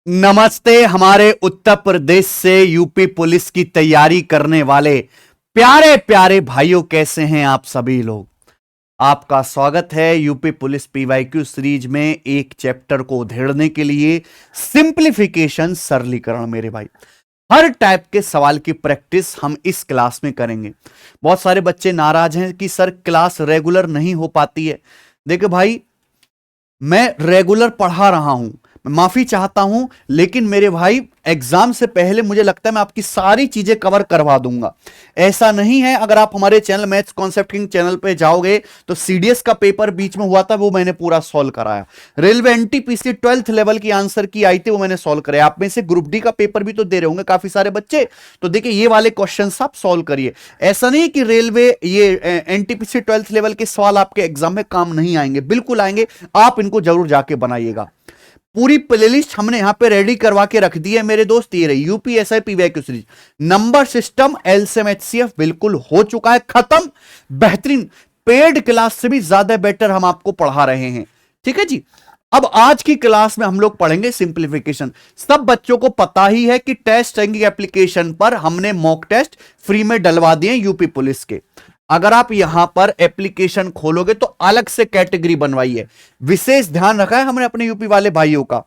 नमस्ते। हमारे उत्तर प्रदेश से यूपी पुलिस की तैयारी करने वाले प्यारे प्यारे भाइयों, कैसे हैं आप सभी लोग। आपका स्वागत है यूपी पुलिस पीवाईक्यू सीरीज में एक चैप्टर को उधेड़ने के लिए सिंप्लीफिकेशन, सरलीकरण। मेरे भाई, हर टाइप के सवाल की प्रैक्टिस हम इस क्लास में करेंगे। बहुत सारे बच्चे नाराज हैं कि सर क्लास रेगुलर नहीं हो पाती है। देखो भाई, मैं रेगुलर पढ़ा रहा हूं, मैं माफी चाहता हूं, लेकिन मेरे भाई एग्जाम से पहले मुझे लगता है मैं आपकी सारी चीजें कवर करवा दूंगा। ऐसा नहीं है, अगर आप हमारे channel maths concept king channel पे जाओगे तो सीडीएस का पेपर बीच में हुआ था, वो मैंने पूरा सॉल्व कराया। रेलवे एनटीपीसी 12th लेवल की आंसर की आई थी, वो मैंने सॉल्व कराया। आप में से ग्रुप डी का पेपर भी तो दे रहे होंगे काफी सारे बच्चे, तो देखिए ये वाले क्वेश्चन आप सॉल्व करिए। ऐसा नहीं कि रेलवे ये एनटीपीसी 12th लेवल के सवाल आपके एग्जाम में काम नहीं आएंगे, बिल्कुल आएंगे। आप इनको जरूर जाके बनाइएगा। पूरी प्लेलिस्ट हमने यहां पे रेडी करवा के रख दी है मेरे दोस्त। ये रही UPSI PYQ series. Number system, LCM, HCF बिल्कुल हो चुका है खत्म। बेहतरीन, पेड क्लास से भी ज्यादा बेटर हम आपको पढ़ा रहे हैं। ठीक है जी। अब आज की क्लास में हम लोग पढ़ेंगे सिंप्लीफिकेशन। सब बच्चों को पता ही है कि टेस्ट रैंकिंग एप्लीकेशन पर हमने मॉक टेस्ट फ्री में डलवा दिए यूपी पुलिस के। अगर आप यहां पर एप्लीकेशन खोलोगे तो अलग से कैटेगरी बनवाई है। विशेष ध्यान रखा है हमने अपने यूपी वाले भाइयों का।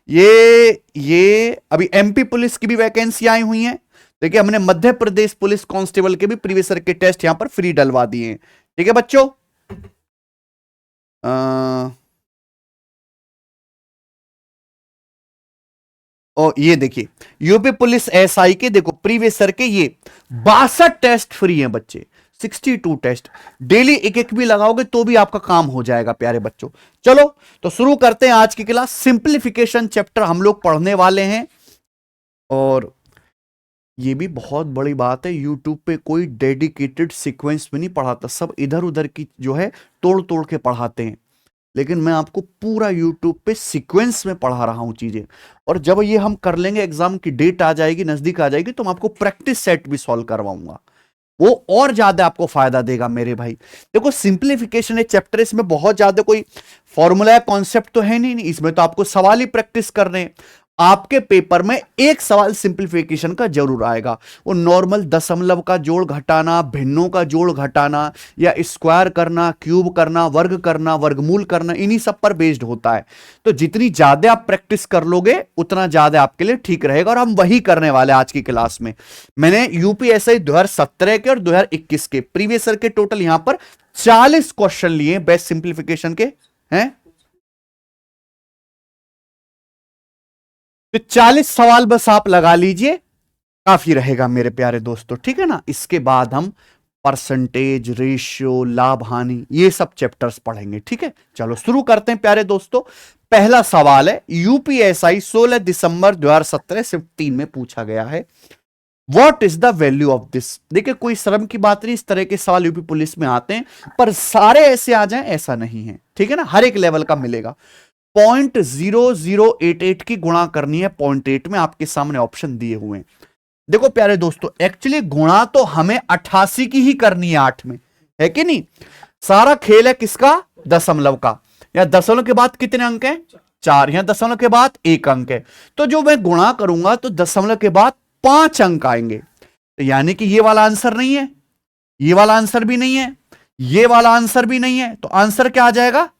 ये अभी एमपी पुलिस की भी वैकेंसी आई हुई है। देखिए, हमने मध्य प्रदेश पुलिस कांस्टेबल के भी प्रीवियस ईयर के टेस्ट यहां पर फ्री डलवा दिए हैं। ठीक है बच्चों। और ये देखिए, यूपी पुलिस एसआई के देखो प्रीवियस ईयर के ये 62 टेस्ट फ्री हैं बच्चे। 62 टेस्ट डेली एक एक भी लगाओगे तो भी आपका काम हो जाएगा प्यारे बच्चों। चलो तो शुरू करते हैं आज की क्लास। सिंप्लीफिकेशन चैप्टर हम लोग पढ़ने वाले हैं। और ये भी बहुत बड़ी बात है, यूट्यूब पे कोई डेडिकेटेड सीक्वेंस में नहीं पढ़ाता, सब इधर उधर की जो है तोड़ तोड़ के पढ़ाते हैं। लेकिन मैं आपको पूरा यूट्यूब पे सीक्वेंस में पढ़ा रहा हूं चीजें। और जब ये हम कर लेंगे, एग्जाम की डेट आ जाएगी, नजदीक आ जाएगी, तो मैं आपको प्रैक्टिस सेट भी सॉल्व करवाऊंगा। वो और ज्यादा आपको फायदा देगा मेरे भाई। देखो, सिंप्लीफिकेशन है चैप्टर, इसमें बहुत ज्यादा कोई फॉर्मूला या कॉन्सेप्ट तो है नहीं, इसमें तो आपको सवाल ही प्रैक्टिस करने हैं। आपके पेपर में एक सवाल सिंप्लीफिकेशन का जरूर आएगा। वो नॉर्मल दशमलव का जोड़ घटाना, भिन्नों का जोड़ घटाना, या स्क्वायर करना, क्यूब करना, वर्ग करना, वर्गमूल करना, इन्हीं सब पर बेस्ड होता है। तो जितनी ज्यादा आप प्रैक्टिस कर लोगे उतना ज्यादा आपके लिए ठीक रहेगा। और हम वही करने वाले आज की क्लास में। मैंने यूपीएसआई 2017 के और 2021 के प्रीवियस ईयर के टोटल यहां पर 40 क्वेश्चन लिए बेस्ट सिंप्लीफिकेशन के हैं। तो 40 सवाल बस आप लगा लीजिए, काफी रहेगा मेरे प्यारे दोस्तों। ठीक है ना। इसके बाद हम परसेंटेज, रेशियो, लाभ हानि, ये सब चैप्टर्स पढ़ेंगे। ठीक है, चलो शुरू करते हैं प्यारे दोस्तों। पहला सवाल है, यूपीएसआई 16 दिसंबर 2017 शिफ्ट 3 में पूछा गया है। What is the value of this. देखिए, कोई शर्म की बात नहीं, इस तरह के सवाल यूपी पुलिस में आते हैं, पर सारे ऐसे आ जाएं ऐसा नहीं है। ठीक है ना, हर एक लेवल का मिलेगा। 0.0088 की गुणा करनी है 0.8 में, आपके सामने ऑप्शन दिए हुए हैं। देखो प्यारे दोस्तों, एक्चुअली गुणा तो हमें 88 की ही करनी है 8 में, है कि नहीं। सारा खेल है किसका, दशमलव का। या दशमलव के बाद कितने अंक हैं, 4। या दशमलव के बाद 1 अंक है। तो जो मैं गुणा करूंगा तो दशमलव के बाद 5 अंक आएंगे। तो यानी कि ये वाला आंसर नहीं है, ये वाला आंसर भी नहीं है, ये वाला आंसर भी नहीं है। तो आंसर क्या आ जाएगा,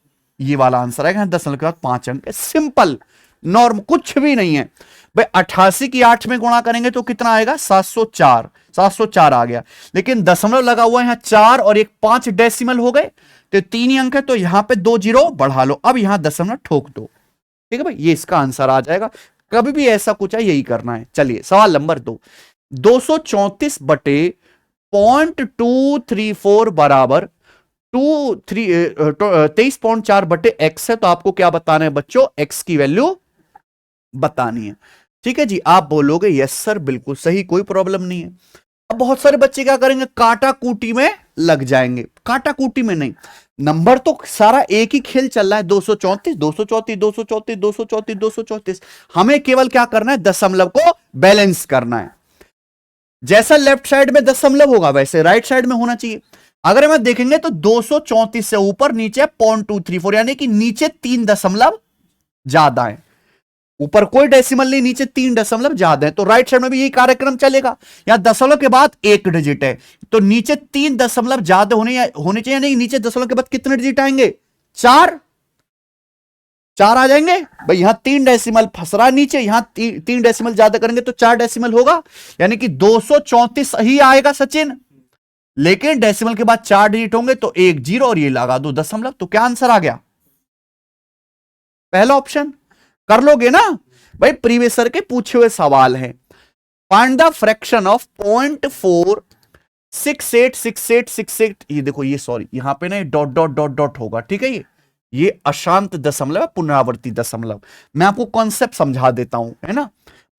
ये वाला आंसर आएगा। दशमलव के बाद 5 अंक है, सिंपल नॉर्म, कुछ भी नहीं है भाई। 88 की 8 में गुणा करेंगे तो कितना आएगा, 704। 704 आ गया। लेकिन दशमलव लगा हुआ है यहां 4 और एक 5 डेसिमल हो गए, तो 3 ही अंक है, तो यहां पे 2 जीरो बढ़ा लो, अब यहां दशमलव ठोक दो। ठीक है भाई, ये इसका आंसर आ जाएगा। कभी भी ऐसा कुछ है, यही करना है। चलिए सवाल नंबर 2। 234 बटे 0.234 बराबर 23.4 बटे एक्स है। तो आपको क्या बताना है बच्चों, एक्स की वैल्यू बतानी है। ठीक है जी। आप बोलोगे यस सर, बिल्कुल सही, कोई प्रॉब्लम नहीं है। अब बहुत सारे बच्चे क्या करेंगे, काटा कूटी में लग जाएंगे। काटा कूटी में नहीं, नंबर तो सारा एक ही खेल चल रहा है। 234 234 234 234 234। हमें केवल क्या करना है, दशमलव को बैलेंस करना है। जैसा लेफ्ट साइड में दशमलव होगा वैसे राइट साइड में होना चाहिए। अगर हम देखेंगे तो 234 से ऊपर नीचे 0.234, यानी कि नीचे 3 दशमलव ज्यादा है। ऊपर कोई डेसिमल नहीं, नीचे 3 दशमलव ज्यादा है, तो राइट साइड में भी यही कार्यक्रम चलेगा। यहां दशमलव के बाद 1 डिजिट है, तो नीचे 3 दशमलव ज्यादा होने चाहिए, नहीं नीचे दशमलव के बाद कितने डिजिट आएंगे? 4 आ जाएंगे भाई। यहां 3 डेसिमल फंस रहा नीचे, यहां 3 डेसिमल ज्यादा करेंगे तो 4 डेसिमल होगा, यानी कि 234 ही आएगा सचिन। लेकिन डेसिमल के बाद 4 डिजिट होंगे तो 1 0 और ये लगा दो दशमलव, तो क्या आंसर आ गया? पहला ऑप्शन। कर लोगे ना भाई, प्रीवियस सर के पूछे हुए सवाल है। फाइंड द फ्रैक्शन ऑफ 0.486868, ये देखो, ये सॉरी यहां पे ना डॉट डॉट डॉट डॉट होगा, ठीक है। ये अशांत दशमलव है, पुनरावर्ती दशमलव। मैं आपको कॉन्सेप्ट समझा देता हूं, है ना।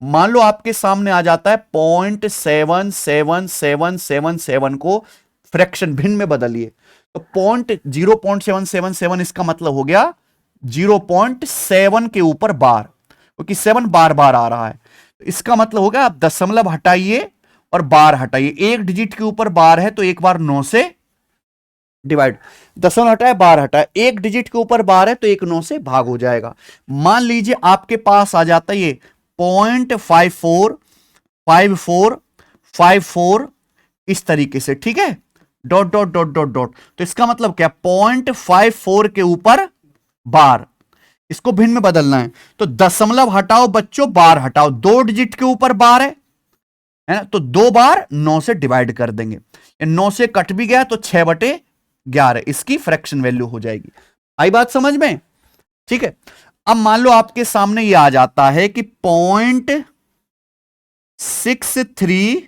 मान लो आपके सामने आ जाता है 0.77777 को फ्रैक्शन भिन्न में बदलिए, तो 0.777 इसका मतलब हो गया 0.7 के ऊपर बार, क्योंकि 7 बार बार आ रहा है, तो इसका मतलब हो गया आप दशमलव हटाइए और बार हटाइए। 1 डिजिट के ऊपर बार है तो एक बार 9 से डिवाइड, दशमलव हटाए बार हटाए, 1 डिजिट के ऊपर बार है तो 1 9 से भाग हो जाएगा। मान लीजिए आपके पास आ जाता है ये 0.545454 इस तरीके से, ठीक है, dot dot dot dot dot. तो इसका मतलब क्या? 0.54 के ऊपर बार, इसको भिन्न में बदलना है, तो दशमलव हटाओ बच्चों, बार हटाओ, 2 डिजिट के ऊपर बार है ना, तो 2 बार 9 से डिवाइड कर देंगे, 9 से कट भी गया तो 6/11 इसकी फ्रैक्शन वैल्यू हो जाएगी। आई बात समझ में? ठीक है। अब मान लो आपके सामने ये आ जाता है कि 0.63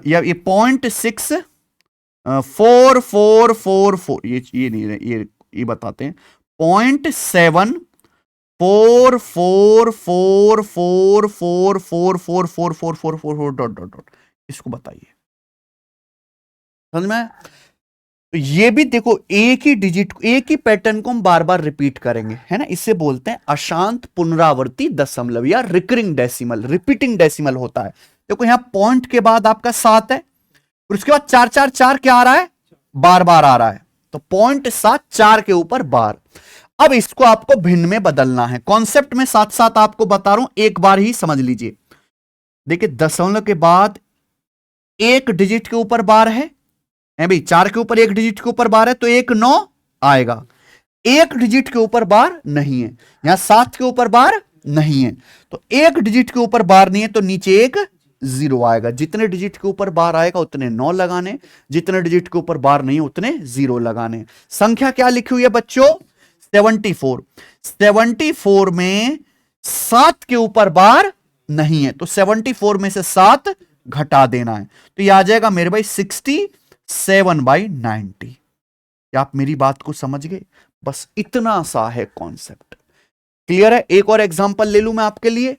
या ये 0.6444, ये नहीं है, ये बताते हैं 0.744444444444 डॉट डॉट डॉट, इसको बताइए, समझ में? तो ये भी देखो एक ही डिजिट, एक ही पैटर्न को हम बार बार रिपीट करेंगे, है ना। इसे बोलते हैं अशांत पुनरावर्ती दशमलव या रिकरिंग डेसिमल, रिपीटिंग डेसिमल होता है। देखो यहां पॉइंट के बाद आपका 7 है और उसके बाद 4 4 4 क्या आ रहा है? बार बार आ रहा है, तो 0.7 4 के ऊपर बार। अब इसको आपको भिन्न में बदलना है, कॉन्सेप्ट में साथ साथ आपको बता रहा हूं, एक बार ही समझ लीजिए। देखिए दशमलव के बाद 1 डिजिट के ऊपर बार है भाई, 4 के ऊपर 1 डिजिट के ऊपर बार है तो 1 9 आएगा। 1 डिजिट के ऊपर बार नहीं है, यहां 7 के ऊपर बार नहीं है, तो 1 डिजिट के ऊपर बार नहीं है तो नीचे 1 0 आएगा। जितने डिजिट के ऊपर बार आएगा उतने 9 लगाने, जितने डिजिट के ऊपर बार नहीं उतने 0 लगाने। संख्या क्या लिखी हुई है बच्चों? 74। 74 में 7 के ऊपर बार नहीं है, तो 74 में से 7 घटा देना है, तो यह आ जाएगा मेरे भाई 67/90। क्या आप मेरी बात को समझ गए? बस इतना सा है कॉन्सेप्ट, क्लियर है? एक और एग्जांपल ले लूं मैं आपके लिए।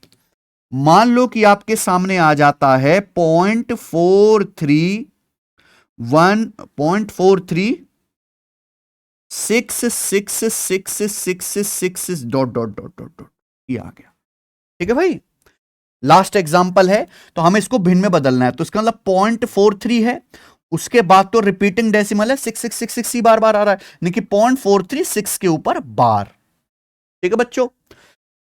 मान लो कि आपके सामने आ जाता है 0.43166666 dot dot dot dot dot, ये आ गया, ठीक है भाई। लास्ट एग्जांपल है, तो हमें इसको भिन्न में बदलना है, तो इसका मतलब 0.43 है, उसके बाद तो रिपीटिंग डेसिमल है 6666 बार बार आ रहा है, यानी कि 0.436 के ऊपर बार, ठीक है बच्चों।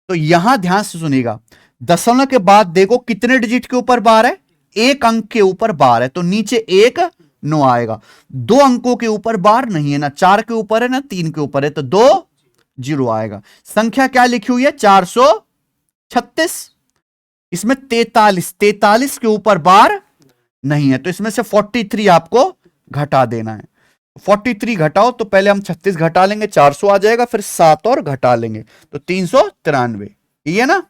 तो यहां ध्यान से सुनिएगा, दशमलव के बाद देखो कितने डिजिट के ऊपर बार है? 1 अंक के ऊपर बार है, तो नीचे 1 9 आएगा। 2 अंकों के ऊपर बार नहीं है, ना 4 के ऊपर है ना 3 के ऊपर है, तो 2 0 आएगा। संख्या क्या लिखी हुई है? 436। इसमें 43 के ऊपर बार नहीं है, तो इसमें से 43 आपको घटा देना है। 43 घटाओ तो पहले हम 36 घटा लेंगे, 400 आ जाएगा, फिर 7 और घटा लेंगे तो 393, ये है ना,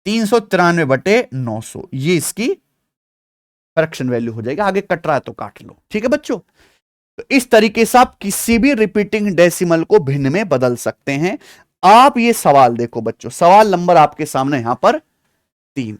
393/900, ये इसकी फ्रैक्शन वैल्यू हो जाएगी। आगे कट रहा है तो काट लो, ठीक है बच्चों। तो इस तरीके से आप किसी भी रिपीटिंग डेसिमल को भिन्न में बदल सकते हैं। आप ये सवाल देखो बच्चों, सवाल नंबर आपके सामने यहां पर 3,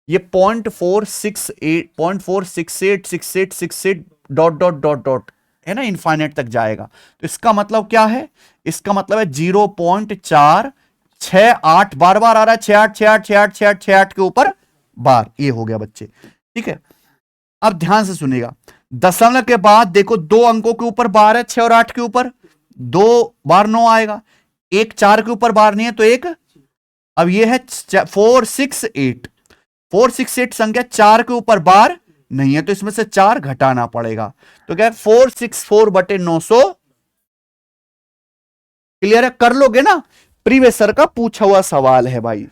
ये 0.4686868 डॉट डॉट डॉट डॉट है ना, इनफाइनाइट तक जाएगा। तो इसका मतलब क्या है? इसका मतलब है 0.468 बार बार आ रहा है, 68686868 के ऊपर बार, ये हो गया बच्चे, ठीक है। अब ध्यान से सुनिएगा, दशमलव के बाद देखो 2 अंकों के ऊपर बार है, 6 और 8 के ऊपर, 2 बार 9 आएगा, 1 4 के ऊपर बार नहीं है तो 1 अब ये है 468। 468 संख्या 4 के ऊपर बार नहीं है, तो इसमें से 4 घटाना पड़ेगा। तो क्या है 464/900। क्लियर है, कर लोगे ना, प्रीवियस सर का पूछा हुआ सवाल है भाई।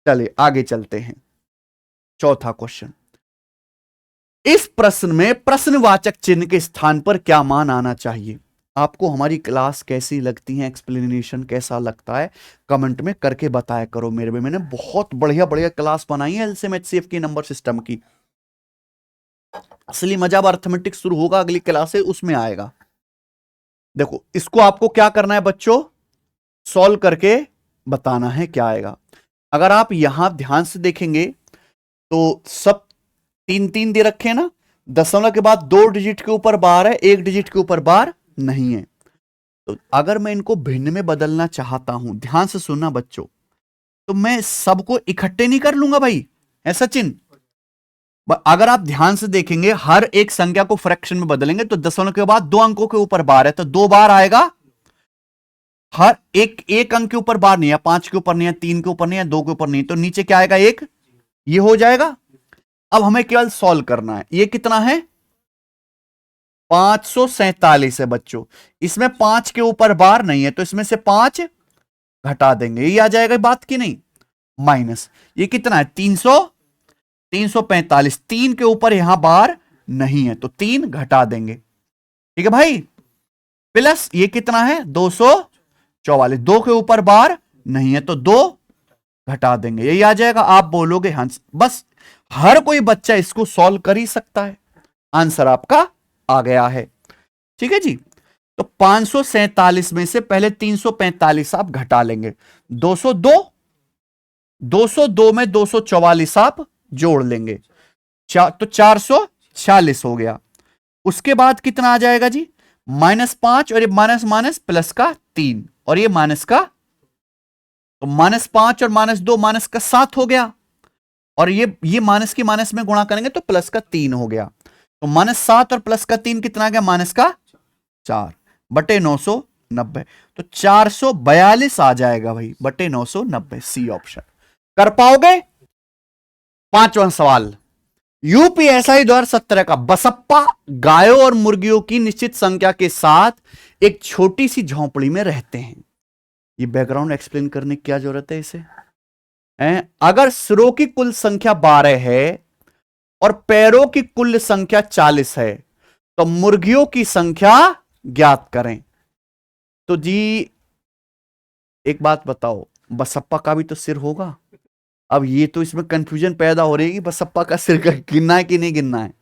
चलिए आगे चलते हैं। चौथा क्वेश्चन, इस प्रश्न में प्रश्नवाचक चिन्ह के स्थान पर क्या मान आना चाहिए? आपको हमारी क्लास कैसी लगती है, एक्सप्लेनेशन कैसा लगता है, कमेंट में करके बताया करो मेरे में। मैंने बहुत बढ़िया बढ़िया क्लास बनाई है एलसीएम एचसीएफ की, नंबर सिस्टम की। असली मजा अब अर्थमेटिक शुरू होगा, अगली क्लास से उसमें आएगा। देखो इसको आपको क्या करना है बच्चों, सॉल्व करके बताना है क्या आएगा। अगर आप यहां ध्यान से देखेंगे तो सब 3-3 दे रखे हैं ना, दशमलव के बाद 2 डिजिट के ऊपर बार है, 1 डिजिट के ऊपर बार नहीं है। तो अगर मैं इनको भिन्न में बदलना चाहता हूं, ध्यान से सुनना बच्चों, तो मैं सबको इकट्ठे नहीं कर लूंगा भाई, ऐसा चिन्ह। अगर आप ध्यान से देखेंगे हर एक संख्या को फ्रैक्शन में बदलेंगे तो दशमलव के बाद 2 अंकों के ऊपर बार है, तो 2 बार आएगा। हर एक अंक के ऊपर बार नहीं है, 5 के ऊपर नहीं है, 3 के ऊपर नहीं है, 2 के ऊपर नहीं, तो नीचे क्या आएगा 1, ये हो जाएगा। अब हमें केवल सॉल्व करना है। ये कितना है 547 है बच्चों। इसमें 5 के ऊपर बार नहीं है, तो इसमें से 5 घटा देंगे, ये आ जाएगा बात की नहीं, माइनस ये कितना है 345। 3 के ऊपर यहां बार नहीं है, तो 3 घटा देंगे, ठीक है भाई। प्लस ये कितना है 244। 2 के ऊपर बार नहीं है, तो 2 घटा देंगे, यही आ जाएगा। आप बोलोगे हंस, बस हर कोई बच्चा इसको सॉल्व कर ही सकता है, आंसर आपका आ गया है, ठीक है जी। तो 547 में से पहले 345 आप घटा लेंगे, 202 में 244 आप जोड़ लेंगे, तो 446 हो गया। उसके बाद कितना आ जाएगा जी -5, और ये माइनस माइनस प्लस का 3, और ये माइनस का, तो -5 और -2 माइनस का 7 हो गया, और ये माइनस की माइनस में गुणा करेंगे तो प्लस का 3 हो गया। तो -7 और प्लस का 3 कितना आ गया माइनस का 4/990, तो 442 आ जाएगा भाई /990, सी ऑप्शन। कर पाओगे? पांचवा सवाल, यूपीएसआई 2017 का बसप्पा गायों और मुर्गियों की निश्चित संख्या के साथ एक छोटी सी झोंपड़ी में रहते हैं। ये बैकग्राउंड एक्सप्लेन करने की क्या जरूरत है इसे? अगर सिरों की कुल संख्या 12 है और पैरों की कुल संख्या 40 है, तो मुर्गियों की संख्या ज्ञात करें। तो जी एक बात बताओ, बसप्पा का भी तो सिर होगा। अब ये तो इसमें कंफ्यूजन पैदा हो रही है कि बसप्पा का सिर गिनना है कि नहीं गिनना है,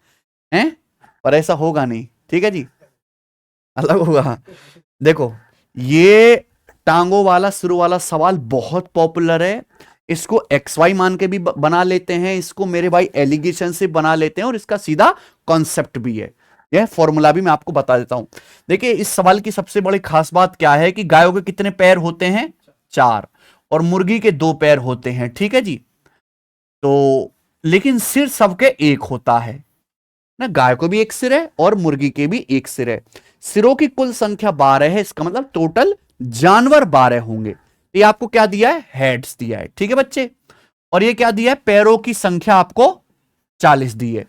हैं? पर ऐसा होगा नहीं, ठीक है जी, अलग होगा। देखो ये टांगों वाला सिरों वाला सवाल बहुत पॉपुलर है, इसको XY मान के भी बना लेते हैं, इसको मेरे भाई एलिगेशन से बना लेते हैं, और इसका सीधा कॉन्सेप्ट भी है, यह फॉर्मूला भी मैं आपको बता देता हूं। देखिए इस सवाल की सबसे बड़ी खास बात क्या है कि गायों के कितने पैर होते हैं 4, और मुर्गी के 2 पैर होते हैं, ठीक है जी। तो लेकिन सिर सबके एक होता है ना, गाय को भी एक सिर है और मुर्गी के भी एक सिर है। सिरों की कुल संख्या 12 है, इसका मतलब टोटल जानवर 12 होंगे। ये आपको क्या दिया है हेड्स दिया है, ठीक है बच्चे, और ये क्या दिया है पैरों की संख्या आपको 40 दी है।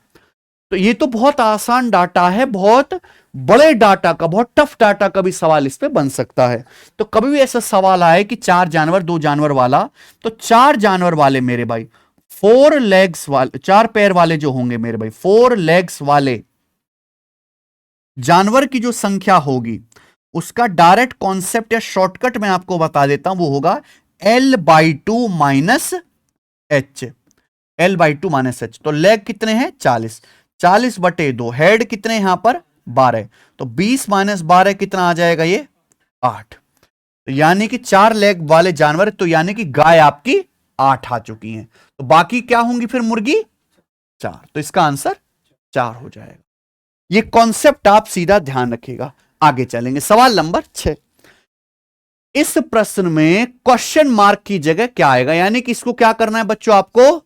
तो ये तो बहुत आसान डाटा है, बहुत बड़े डाटा का, बहुत टफ डाटा का भी सवाल इस पे बन सकता है। तो कभी भी ऐसा सवाल आए कि 4 जानवर 2 जानवर वाला, तो 4 जानवर वाले मेरे भाई 4 लेग्स वाले, 4 पैर वाले जो होंगे मेरे भाई, 4 लेग्स वाले जानवर की जो संख्या होगी उसका डायरेक्ट कॉन्सेप्ट या शॉर्टकट मैं आपको बता देता हूं, वो होगा L/2 minus H। L/2 minus H, तो लेग कितने हैं 40, 40/2, हेड कितने यहां पर 12, तो 20 माइनस 12 कितना आ जाएगा ये 8। तो यानी कि 4 लेग वाले जानवर, तो यानी कि गाय आपकी 8 आ चुकी हैं, तो बाकी क्या होंगी फिर मुर्गी 4, तो इसका आंसर 4 हो जाएगा। ये कॉन्सेप्ट आप सीधा ध्यान रखिएगा। आगे चलेंगे, सवाल नंबर 6। इस प्रश्न में क्वेश्चन मार्क की जगह क्या आएगा, यानी कि इसको क्या करना है बच्चों, आपको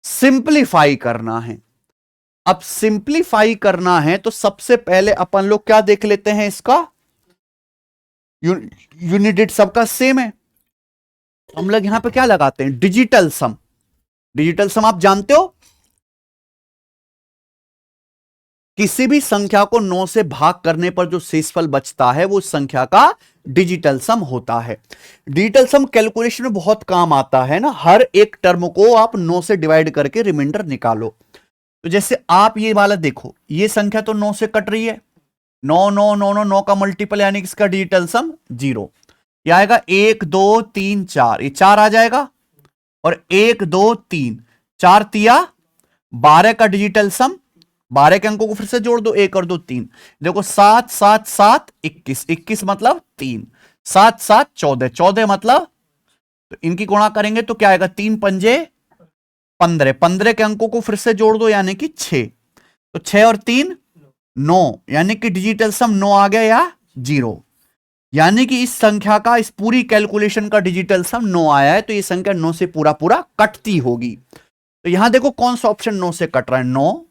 सिंप्लीफाई करना है। अब सिंप्लीफाई करना है तो सबसे पहले अपन लोग क्या देख लेते हैं, इसका यूनिट सबका सेम है, हम लोग यहां पे क्या लगाते हैं, डिजिटल सम। डिजिटल सम आप जानते हो, किसी भी संख्या को 9 से भाग करने पर जो शेषफल बचता है वो संख्या का डिजिटल सम होता है। डिजिटल सम कैलकुलेशन में बहुत काम आता है ना, हर एक टर्म को आप 9 से डिवाइड करके रिमाइंडर निकालो। तो जैसे आप ये वाला देखो, ये संख्या तो 9 से कट रही है, 9 9 9 9 9 का मल्टीपल यानी कि इसका डिजिटल सम 0। ये आएगा 1 2 3 4, ये 4 आ जाएगा, और 1 2 3 4 तिया 12 का डिजिटल सम, 12 के अंकों को फिर से जोड़ दो, 1 और 2 3, देखो 7 7 7 21, 21 मतलब 3, 7 7 14, 14 मतलब, तो इनकी गुणा करेंगे तो क्या आएगा, 3 पंजे 15, 15 के अंकों को फिर से जोड़ दो यानी कि 6, तो 6 और 3 9, यानी कि डिजिटल सम 9 आ गया या 0, यानी कि इस संख्या का, इस पूरी कैलकुलेशन का डिजिटल सम 9 आया है, तो ये संख्या 9 से पूरा पूरा कटती होगी। तो यहां देखो कौन सा ऑप्शन 9 से कट रहा है, 9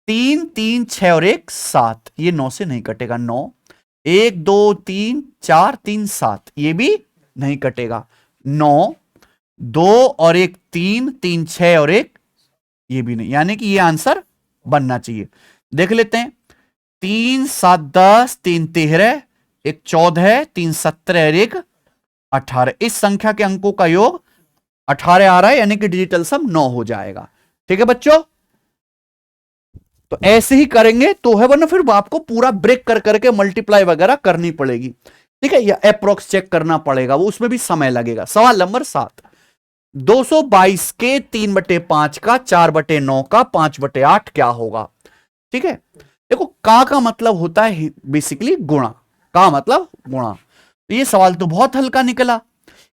3 3 6 और 1 7, ये 9 से नहीं कटेगा, 9 1 2 3 4 3 7, ये भी नहीं कटेगा, 9 2 और 1 3 3 6 और 1, ये भी नहीं, यानी कि ये आंसर बनना चाहिए। देख लेते हैं, 3 7 10 3 13, 1 14, 3 17 और 1 18, इस संख्या के अंकों का योग 18 आ रहा है, यानी कि डिजिटल सम 9 हो जाएगा। ठीक है बच्चों, तो ऐसे ही करेंगे तो है, वरना फिर आपको पूरा ब्रेक कर करके मल्टीप्लाई वगैरह करनी पड़ेगी। ठीक है, या अप्रोक्स चेक करना पड़ेगा, वो उसमें भी समय लगेगा। सवाल नंबर 7, 222 के 3/5 का 4/9 का 5/8 क्या होगा। ठीक है, देखो का मतलब होता है बेसिकली गुणा, का मतलब गुणा, तो ये सवाल तो बहुत हल्का निकला।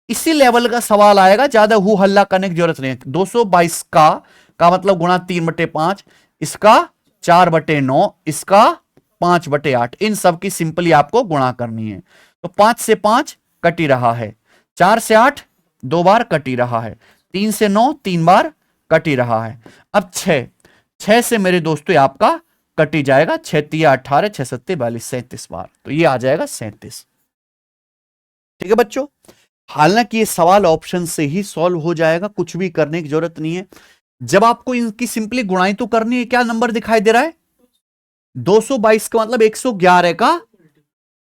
इसी लेवल का सवाल आएगा, ज्यादा हु हल्ला करने की जरूरत नहीं है। 222 का मतलब गुणा 3/5, इसका 4/9, इसका 5/8, इन सब की सिंपली आपको गुणा करनी है। तो 5 से 5 कट ही रहा है, 4 से 8 2 बार कट ही रहा है, 3 से 9 3 बार कट ही रहा है। अब 6 से मेरे दोस्तों आपका कट ही जाएगा, 6 तिया 18, 6 सत्ते 42, 37 बार, तो ये आ जाएगा 37। ठीक है बच्चों, हालांकि ये सवाल ऑप्शन से ही सॉल्व हो जाएगा, कुछ भी करने की जरूरत नहीं है। जब आपको इनकी सिंपली गुणाई तो करनी है, क्या नंबर दिखाई दे रहा है, 222 का मतलब 111 का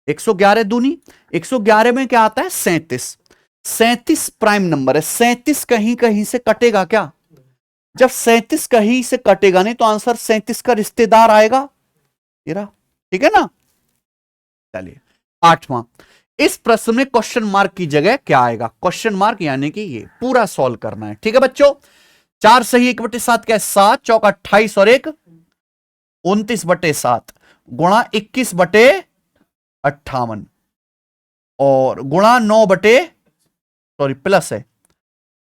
111 दूनी, 111 में क्या आता है 37, 37 प्राइम नंबर है। 37 कहीं कहीं से कटेगा क्या, जब 37 कहीं से कटेगा नहीं तो आंसर 37 का रिश्तेदार आएगा, ये रहा। ठीक है ना, चलिए 8वां, इस प्रश्न में क्वेश्चन मार्क की जगह क्या आएगा, क्वेश्चन मार्क, यानी कि ये पूरा सॉल्व करना है। ठीक है बच्चों, 4 सही 1/7 क्या है 7, चौका 28 और 1 29/7, गुणा 21/58, और गुणा 9 प्लस है,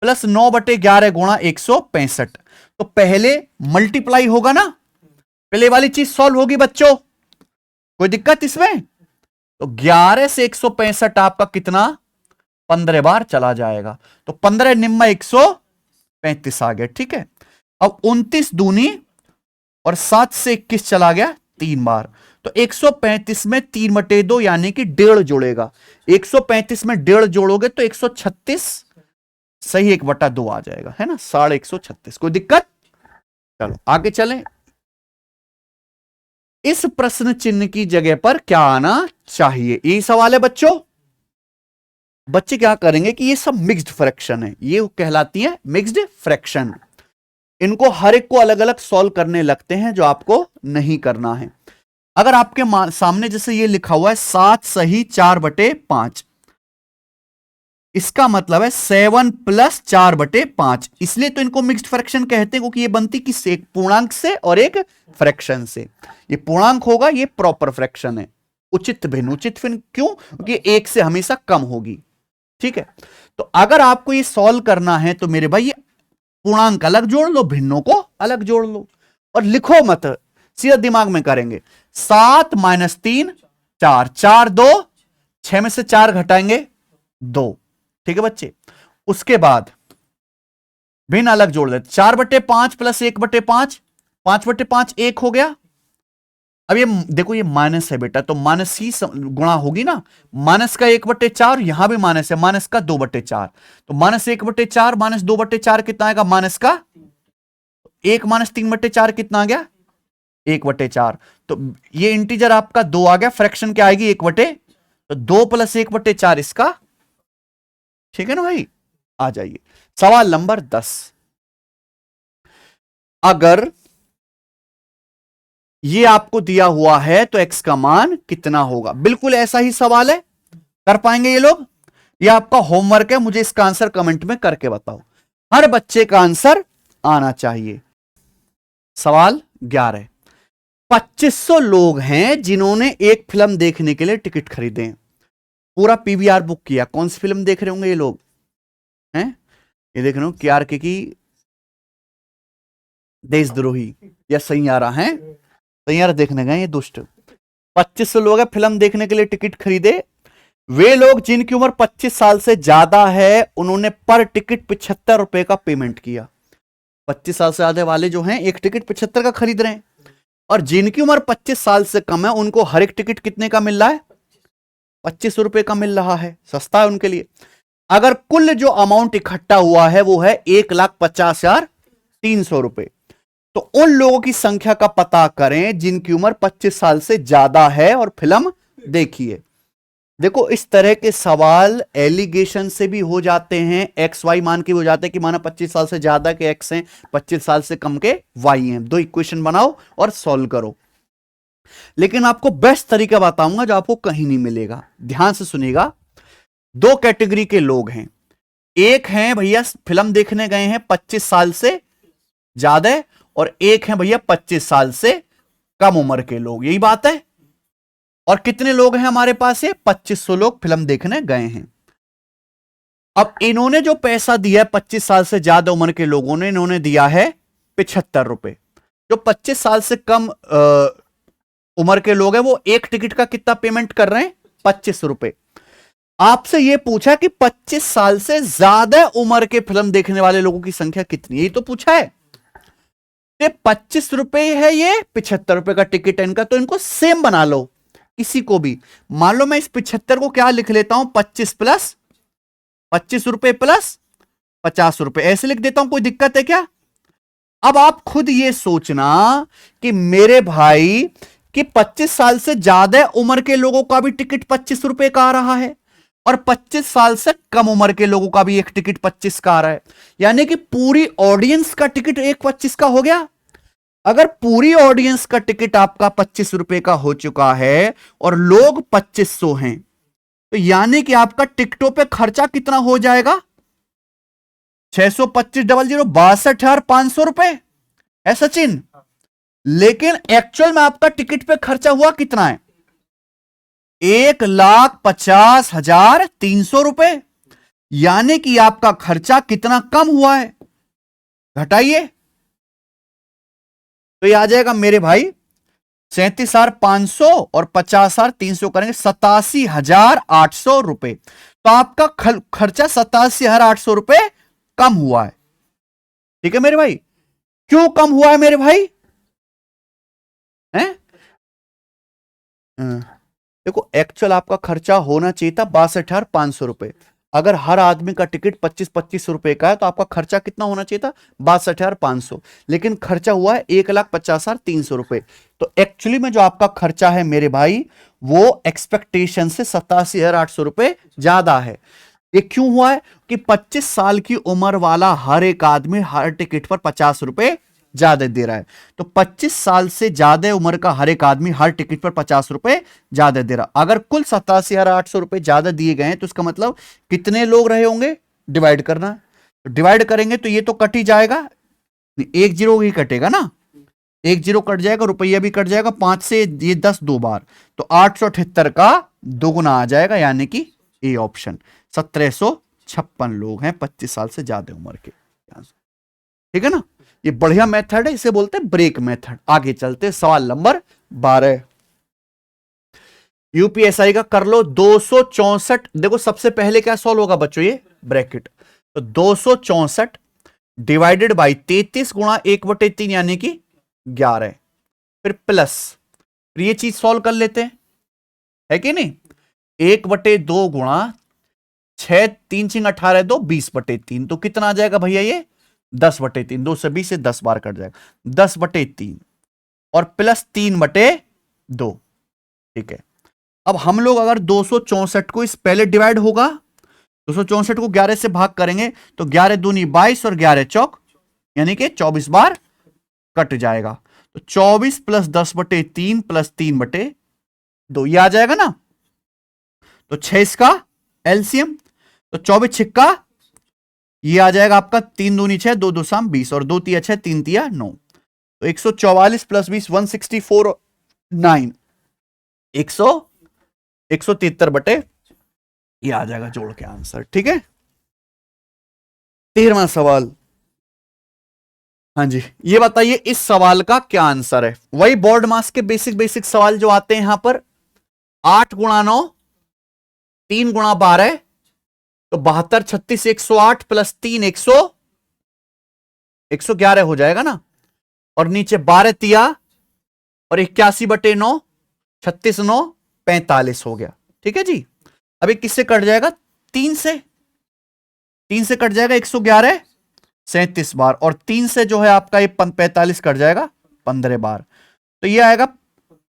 प्लस 9/11 गुणा 165। तो पहले मल्टीप्लाई होगा ना, पहले वाली चीज सॉल्व होगी बच्चों, कोई दिक्कत इसमें। तो 11 से 165 आपका कितना 15 बार चला जाएगा, तो 15 निम्मा 135 आ गया। ठीक है, अब 29 दूनी और 7 से 21 चला गया 3 बार, तो 135 में 3/2 यानी कि 1.5 जोड़ेगा, 135 में 1.5 जोड़ोगे तो 136 सही 1/2 आ जाएगा, है ना, 136। कोई दिक्कत, चलो आगे चलें। इस प्रश्न चिन्ह की जगह पर क्या आना चाहिए, यही सवाल है बच्चों। बच्चे क्या करेंगे कि ये सब मिक्स्ड फ्रैक्शन है, ये कहलाती है मिक्स्ड फ्रैक्शन, इनको हर एक को अलग अलग सॉल्व करने लगते हैं, जो आपको नहीं करना है। अगर आपके सामने जैसे ये लिखा हुआ है 7 सही 4/5, इसका मतलब है 7 + 4/5, इसलिए तो इनको मिक्स्ड फ्रैक्शन कहते हैं, क्योंकि ये बनती किससे, एक पूर्णांक से और एक फ्रैक्शन से। ये पूर्णांक होगा, ये प्रॉपर फ्रैक्शन है, उचित भिन्न। उचित भिन्न क्यों, क्योंकि एक से हमेशा कम होगी। ठीक है, तो अगर आपको ये सॉल्व करना है तो मेरे भाई पूर्णांक अलग जोड़ लो, भिन्नों को अलग जोड़ लो, और लिखो मत, सीधा दिमाग में करेंगे। 7 - 3 4, 4 2, 6 में से 4 घटाएंगे 2। ठीक है बच्चे, उसके बाद भिन्न अलग जोड़ लेते, 4/5 + 1/5, 5/5 1 हो गया, अब ये देखो ये माइनस है बेटा, तो माइनस ही गुणा होगी ना, माइनस का 1/4, यहां भी माइनस है, माइनस का 2/4, तो माइनस 1/4 माइनस 2/4 कितना आएगा, माइनस का 1 माइनस 3/4 कितना आ गया, 1/4। तो ये इंटीजर आपका 2 आ गया, फ्रैक्शन क्या आएगी, 1/, तो 2 + 1/4 इसका, ठीक है ना भाई। आ जाइए सवाल नंबर 10। अगर ये आपको दिया हुआ है तो x का मान कितना होगा, बिल्कुल ऐसा ही सवाल है, कर पाएंगे ये लोग? ये आपका होमवर्क है, मुझे इसका आंसर कमेंट में करके बताओ, हर बच्चे का आंसर आना चाहिए। सवाल 11, 2500 लोग हैं जिन्होंने एक फिल्म देखने के लिए टिकट खरीदे हैं, पूरा पीवीआर बुक किया। कौन सी फिल्म देख रहे होंगे ये लोग हैं? ये देख रहे हो केआरके की देशद्रोही या सैयारा है, सैयारा देखने गए ये दुष्ट। 2500 लोग हैं, फिल्म देखने के लिए टिकट खरीदे। वे लोग जिनकी उम्र 25 साल से ज्यादा है उन्होंने पर टिकट 75 रुपए का पेमेंट किया। 25 साल से ज्यादा वाले जो हैं एक टिकट 75 का खरीद रहे हैं, और जिनकी उम्र 25 साल से कम है उनको हर एक टिकट कितने का मिल रहा है, 25 रुपए का मिल रहा है, सस्ता है उनके लिए। अगर कुल जो अमाउंट इकट्ठा हुआ है वो है 1,50,300 रुपए, तो उन लोगों की संख्या का पता करें जिनकी उम्र 25 साल से ज्यादा है और फिल्म देखी है। देखो इस तरह के सवाल एलिगेशन से भी हो जाते हैं, एक्स वाई मान के भी हो जाते हैं कि माना 25 साल से ज्यादा के एक्स हैं, 25 साल से कम के वाई हैं। दो इक्वेशन बनाओ और सॉल्व करो। लेकिन आपको बेस्ट तरीका बताऊंगा जो आपको कहीं नहीं मिलेगा, ध्यान से सुनिएगा। दो कैटेगरी के लोग हैं, एक हैं भैया फिल्म देखने गए हैं 25 साल से ज्यादा, और एक हैं भैया 25 साल से कम उम्र के लोग, यही बात है। और कितने लोग हैं हमारे पास, ये 2500 लोग फिल्म देखने गए हैं। अब इन्होंने जो पैसा दिया है 25 साल से ज्यादा उम्र के लोगों ने, इन्होंने दिया है 75 रुपए। जो 25 साल से कम उम्र के लोग हैं वो एक टिकट का कितना पेमेंट कर रहे हैं, 25 रुपए। आपसे यह पूछा कि 25 साल से ज्यादा उम्र के फिल्म देखने वाले लोगों की संख्या कितनी है, यही तो पूछा है। 25 रुपए है, ये 75 रुपए का टिकट है इनका, तो इनको सेम बना लो किसी को भी। मान लो मैं इस 75 को क्या लिख लेता हूं, 25 प्लस 25 रुपए प्लस 50 रुपए, ऐसे लिख देता हूं, कोई दिक्कत है क्या? अब आप खुद ये सोचना कि मेरे भाई कि 25 साल से ज्यादा उम्र के लोगों का भी टिकट 25 रुपए का आ रहा है, और 25 साल से कम उम्र के लोगों का भी एक टिकट 25 का आ रहा है, यानी कि पूरी ऑडियंस का टिकट एक 25 का हो गया। अगर पूरी ऑडियंस का टिकट आपका 25 रुपए का हो चुका है और लोग 2500 हैं, तो यानी कि आपका टिकटों पे खर्चा कितना हो जाएगा, 625,000 62,500 रुपए है सचिन। लेकिन एक्चुअल में आपका टिकट पे खर्चा हुआ कितना है, 1,50,300 रुपए, यानी कि आपका खर्चा कितना कम हुआ है, घटाइए तो ये आ जाएगा मेरे भाई 37,500 और 50,300 करेंगे 87,800 रुपए। तो आपका खर्चा 87,800 रुपए कम हुआ है, ठीक है मेरे भाई। क्यों कम हुआ है मेरे भाई, हैं? देखो एक्चुअल आपका खर्चा होना चाहिए था 62,500 रुपए। अगर हर आदमी का टिकट 25-25 रुपए का है तो आपका खर्चा कितना होना चाहिए था, 62,500, लेकिन खर्चा हुआ है 1,50,300 रुपए। तो एक्चुअली में जो आपका खर्चा है मेरे भाई वो एक्सपेक्टेशन से 87,800 रुपए ज्यादा है। ये क्यों हुआ है कि 25 साल की उम्र वाला हर एक आदमी हर टिकट पर 50 रुपए ज्यादा दे रहा है, तो 25 साल से ज्यादा उम्र का हर एक आदमी हर टिकट पर 50 रुपए ज्यादा दे रहा। अगर कुल 87,800 रुपए ज्यादा दिए गए हैं तो इसका मतलब कितने लोग रहे होंगे, डिवाइड करना, तो डिवाइड करेंगे तो ये तो कट ही जाएगा, एक जीरो ही कटेगा ना, एक जीरो कट जाएगा, रुपया भी कट जाएगा, 5 से ये 10 दो बार, तो 878 का दोगुना आ जाएगा, यानी कि ए ऑप्शन 1756 लोग हैं 25 साल से ज्यादा उम्र के, ठीक है ना। ये बढ़िया मेथड है, इसे बोलते हैं ब्रेक मेथड। आगे चलते सवाल नंबर 12, यूपीएसआई का कर लो 264। देखो सबसे पहले क्या सॉल्व होगा बच्चों, ये ब्रैकेट, तो 264 डिवाइडेड बाई 33 गुणा 1/3 यानी कि 11, फिर प्लस फिर ये चीज सॉल्व कर लेते हैं, है कि नहीं। 1/2 गुणा 6, 3 छिंग 18, 2 20/3, तो कितना आ जाएगा भैया ये 10/3। 2 से 20 से 10 बार कट जाएगा, 10/3 और प्लस 3/2। ठीक है, अब हम लोग अगर 264 को इस पहले डिवाइड होगा, 264 को 11 से भाग करेंगे तो 11 दूनी 22 और 11 चौक यानी कि 24 बार कट जाएगा। तो 24 प्लस 10/3 प्लस 3/2 ये आ जाएगा ना। तो 6 इसका एलसीएम, तो 24 छिक्का ये आ जाएगा आपका 3 दूनी 6, 2 2 शाम 20 और 2 तिया 6, 3 तिया 9। तो 144 प्लस 20 164 9 173 बटे ये आ जाएगा जोड़ के आंसर। ठीक है, 13वां सवाल। हाँ जी, ये बताइए इस सवाल का क्या आंसर है। वही बोर्ड मास के बेसिक सवाल जो आते हैं यहां पर। 8 गुणा 9, 3 गुणा 12, तो 72 36 108 प्लस 3 111 हो जाएगा ना। और नीचे 12 तिया और 81/9, 36 9 45 हो गया। ठीक है जी, अभी किससे कट जाएगा, 3 से कट जाएगा 111 37 बार, और 3 से जो है आपका ये 45 कट जाएगा 15 बार। तो ये आएगा,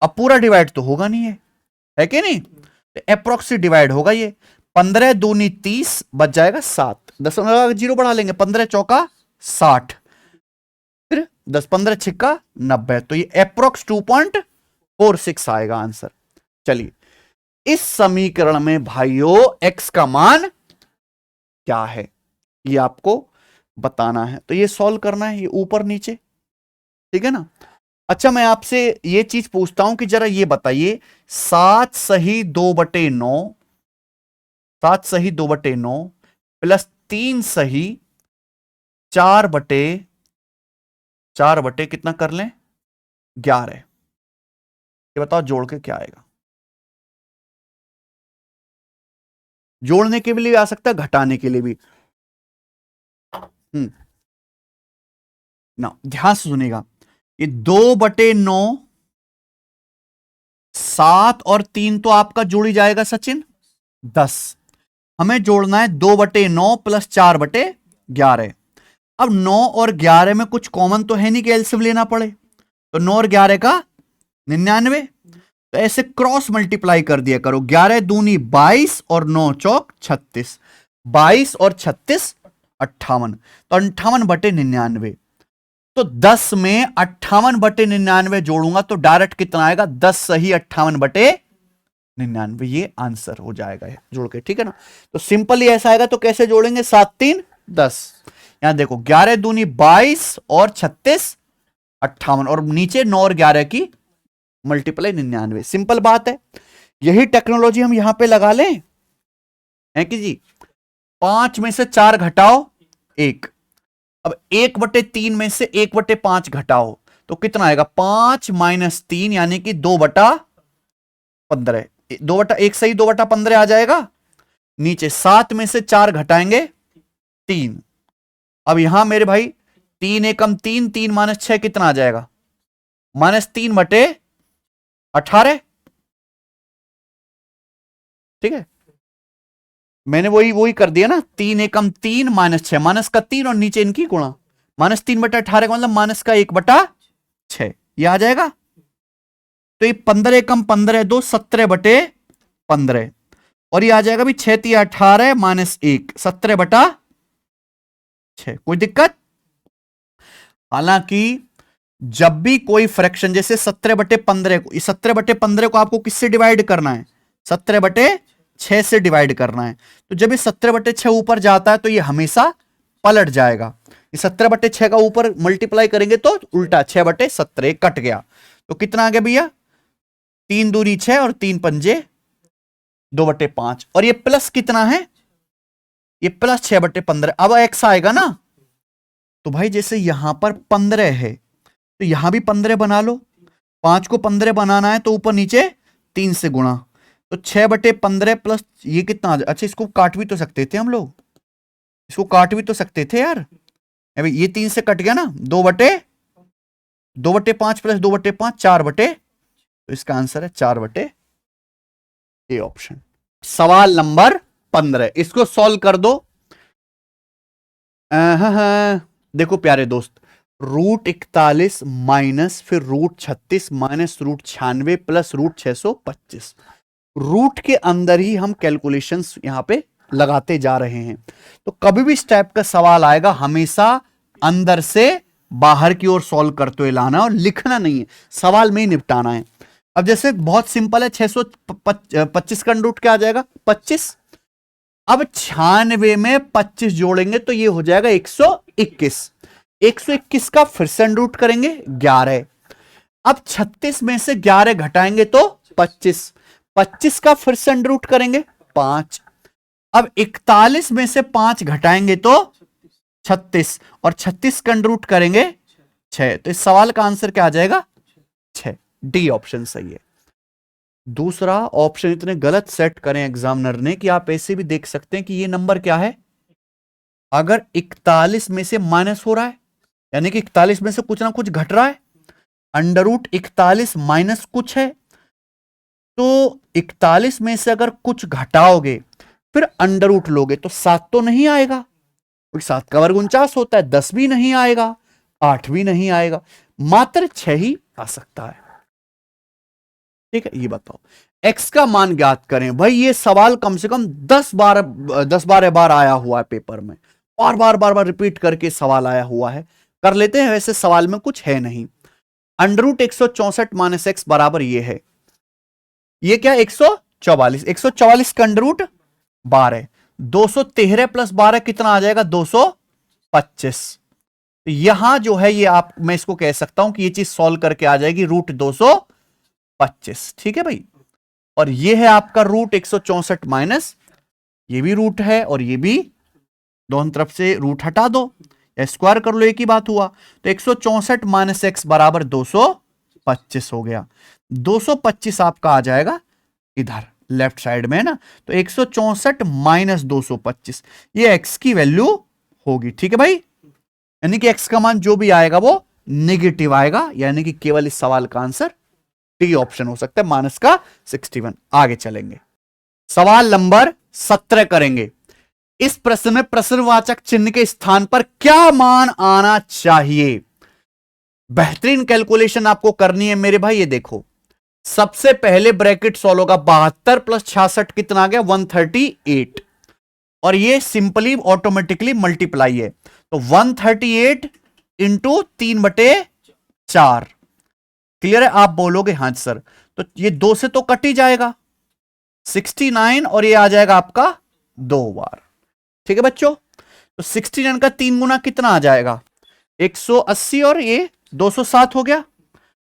अब पूरा डिवाइड तो होगा नहीं है कि नहीं, तो अप्रोक्सी डिवाइड होगा ये। 15 दूनी 30 बच जाएगा 7, 0 बढ़ा लेंगे, 15 चौका 60, फिर 10 15 छिक्का 90, तो ये अप्रोक्स 2.46 आएगा आंसर। चलिए, इस समीकरण में भाइयों x का मान क्या है ये आपको बताना है। तो ये सॉल्व करना है, ये ऊपर नीचे, ठीक है ना। अच्छा, मैं आपसे ये चीज पूछता हूं कि जरा ये बताइए, 7 सही 2/9, 7 सही 2/9 प्लस 3 सही 4 बटे कितना कर लें 11, ये बताओ जोड़ के क्या आएगा। जोड़ने के लिए भी आ सकता है, घटाने के लिए भी। ना, ध्यान से सुनिएगा, ये 2/9, 7 और 3 तो आपका जुड़ ही जाएगा सचिन 10। हमें जोड़ना है 2/9 प्लस 4/11। अब 9 और 11 में कुछ कॉमन तो है नहीं कि एलसीएम लेना पड़े, तो 9 और 11 का 99, तो ऐसे क्रॉस मल्टीप्लाई कर दिया करो। 11 दूनी 22 और 9 चौक 36, 22 और 36 58, तो 58/99। तो 10 में 58/99 जोड़ूंगा तो डायरेक्ट कितना आएगा, 10 सही 58/99, ये आंसर हो जाएगा जोड़ के। ठीक है ना, तो सिंपली ऐसा आएगा। तो कैसे जोड़ेंगे, 7 3 10, यहां देखो 11 दूनी 22 और 36 58, और नीचे 9 और 11 की मल्टीप्लाई 99। सिंपल बात है, यही टेक्नोलॉजी हम यहां पे लगा लें, है कि जी। 5 में से 4 घटाओ 1, अब 1/3 में से 1/5 घटाओ तो कितना आएगा, 5 - 3 यानी कि 2/15, 2/1 सही 2/15 आ जाएगा। नीचे 7 में से 4 घटाएंगे 3, अब यहां मेरे भाई 3 एकम 3, 3 - 6 कितना आ जाएगा, -3/18। ठीक है, मैंने वही कर दिया ना, 3 एकम 3 -6, माइनस का 3 और नीचे इनकी गुणा, -3/18 का मतलब माइनस का 1/6, ये आ जाएगा। तो ये 15 एकम 15 2 17/15, और ये आ जाएगा भी 6 3 18 -1 17/6। कोई दिक्कत, हालांकि जब भी कोई फ्रैक्शन जैसे 17/15 को, 17/15 को आपको किससे डिवाइड करना है, 17/6 से डिवाइड करना है। तो जब ये 17/6 ऊपर जाता है तो ये हमेशा पलट जाएगा। ये 17/6 का ऊपर मल्टीप्लाई करेंगे तो उल्टा 6/17 कट गया, तो कितना आ गया भैया, 3 दूनी 6 और 3 पंजे 2/5, और ये प्लस कितना है, ये प्लस 6/15। अब एक्स आएगा ना, तो भाई जैसे यहां पर 15 है तो यहां भी 15 बना लो। 5 को 15 बनाना है तो ऊपर नीचे 3 से गुणा, तो 6/15 प्लस ये कितना आ जाए। अच्छा, इसको काट भी तो सकते थे हम लोग, इसको काट भी तो सकते थे यार। अभी ये 3 से कट गया ना, 2/5 प्लस 2/5 4/, तो इसका आंसर है 4/ए ऑप्शन। सवाल नंबर 15, इसको सॉल्व कर दो। देखो प्यारे दोस्त, √41 माइनस फिर √36 माइनस √96 प्लस √625, रूट के अंदर ही हम कैलकुलेशंस यहां पे लगाते जा रहे हैं। तो कभी भी इस टाइप का सवाल आएगा हमेशा अंदर से बाहर की ओर सॉल्व करते हुए लाना और लिखना नहीं है, सवाल में ही निपटाना है। अब जैसे बहुत सिंपल है, 625 का रूट क्या आ जाएगा 25। अब 96 में 25 जोड़ेंगे तो ये हो जाएगा 121। 121 का फिर से रूट करेंगे 11। अब 36 में से 11 घटाएंगे तो 25। 25 का फिर से रूट करेंगे 5। अब 41 में से 5 घटाएंगे तो 36 और 36 का रूट करेंगे 6। तो इस सवाल का आंसर क्या आ जाएगा 6। डी ऑप्शन सही है। दूसरा ऑप्शन इतने गलत सेट करें एग्जामिनर ने कि आप ऐसे भी देख सकते हैं कि ये नंबर क्या है, अगर 41 में से माइनस हो रहा है यानी कि 41 में से कुछ ना कुछ घट रहा है, √41 माइनस कुछ है, तो 41 में से अगर कुछ घटाओगे फिर अंडर रूट लोगे तो 7 तो नहीं आएगा, क्योंकि 7 का वर्ग 49 होता है। 10 भी नहीं आएगा, 8 भी नहीं आएगा, मात्र 6 ही आ सकता है। ठीक है, ये बताओ x का मान ज्ञात करें। भाई ये सवाल कम से कम 10-12 बार आया हुआ है पेपर में, बार बार रिपीट करके सवाल आया हुआ है। कर लेते हैं, वैसे सवाल में कुछ है नहीं। √164 माइनस x बराबर ये है, ये क्या 144। 144 का अंडर रूट 12, 213 प्लस 12 कितना आ जाएगा 225। यहां जो है ये आप, मैं इसको कह सकता हूं कि ये चीज सॉल्व करके आ जाएगी √225। ठीक है भाई, और ये है आपका √164 माइनस, ये भी रूट है और ये भी, दोनों तरफ से रूट हटा दो या स्क्वायर कर लो, एक ही बात हुआ। तो 164 माइनस x बराबर 225 हो गया। 225 आपका आ जाएगा इधर लेफ्ट साइड में है ना, तो 164 माइनस 225 ये x की वैल्यू होगी। ठीक है भाई, यानी कि x का मान जो भी आएगा वो नेगेटिव आएगा, यानी कि केवल इस सवाल का आंसर डी ऑप्शन हो सकता है, माइनस का 61। आगे चलेंगे, सवाल नंबर 17 करेंगे। इस प्रश्न में प्रश्नवाचक चिन्ह के स्थान पर क्या मान आना चाहिए। बेहतरीन कैलकुलेशन आपको करनी है मेरे भाई। ये देखो, सबसे पहले ब्रैकेट सॉल्व होगा, 72 प्लस 66 कितना आ गया 138, और ये सिंपली ऑटोमेटिकली मल्टीप्लाई है, तो 138 इंटू 3/4। क्लियर है, आप बोलोगे हाँ सर, तो ये 2 से तो कट ही जाएगा 69, और ये आ जाएगा आपका 2 बार। ठीक है बच्चों, तो 69 का 3 गुना कितना आ जाएगा 180, और ये 207 हो गया,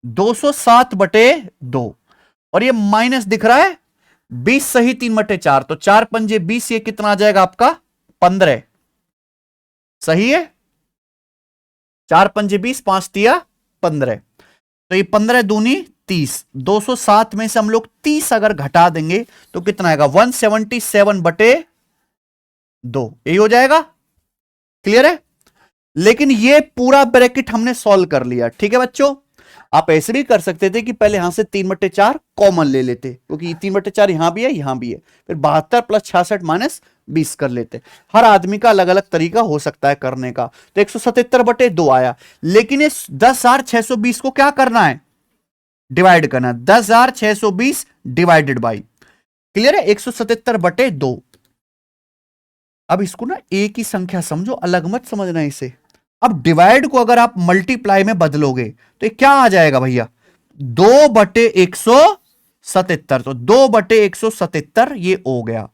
207/2, और ये माइनस दिख रहा है 20 सही 3/4, तो 4 पंजे 20, ये कितना आ जाएगा आपका 15। सही है, 4 पंजे 20, 5 तिया 15, तो ये 15 दूनी 30। 207 में से हम लोग 30 अगर घटा देंगे तो कितना आएगा 177/2, यही हो जाएगा। क्लियर है, लेकिन ये पूरा ब्रैकेट हमने सॉल्व कर लिया। ठीक है बच्चों, आप ऐसे भी कर सकते थे कि पहले यहां से 3/4 कॉमन ले लेते, क्योंकि 3/4 यहां भी है यहां भी है, फिर 72 प्लस 66 माइनस 20 कर लेते। हर आदमी का अलग अलग तरीका हो सकता है करने का। तो 177/2 आया, लेकिन इस 10,620 को क्या करना है डिवाइड करना, 10,620 डिवाइडेड बाई, क्लियर है 177/2। अब इसको ना एक ही संख्या समझो, अलग मत समझना इसे। अब डिवाइड को अगर आप मल्टीप्लाई में बदलोगे तो ये क्या आ जाएगा भैया 2/177, तो 2/177 ये हो गया।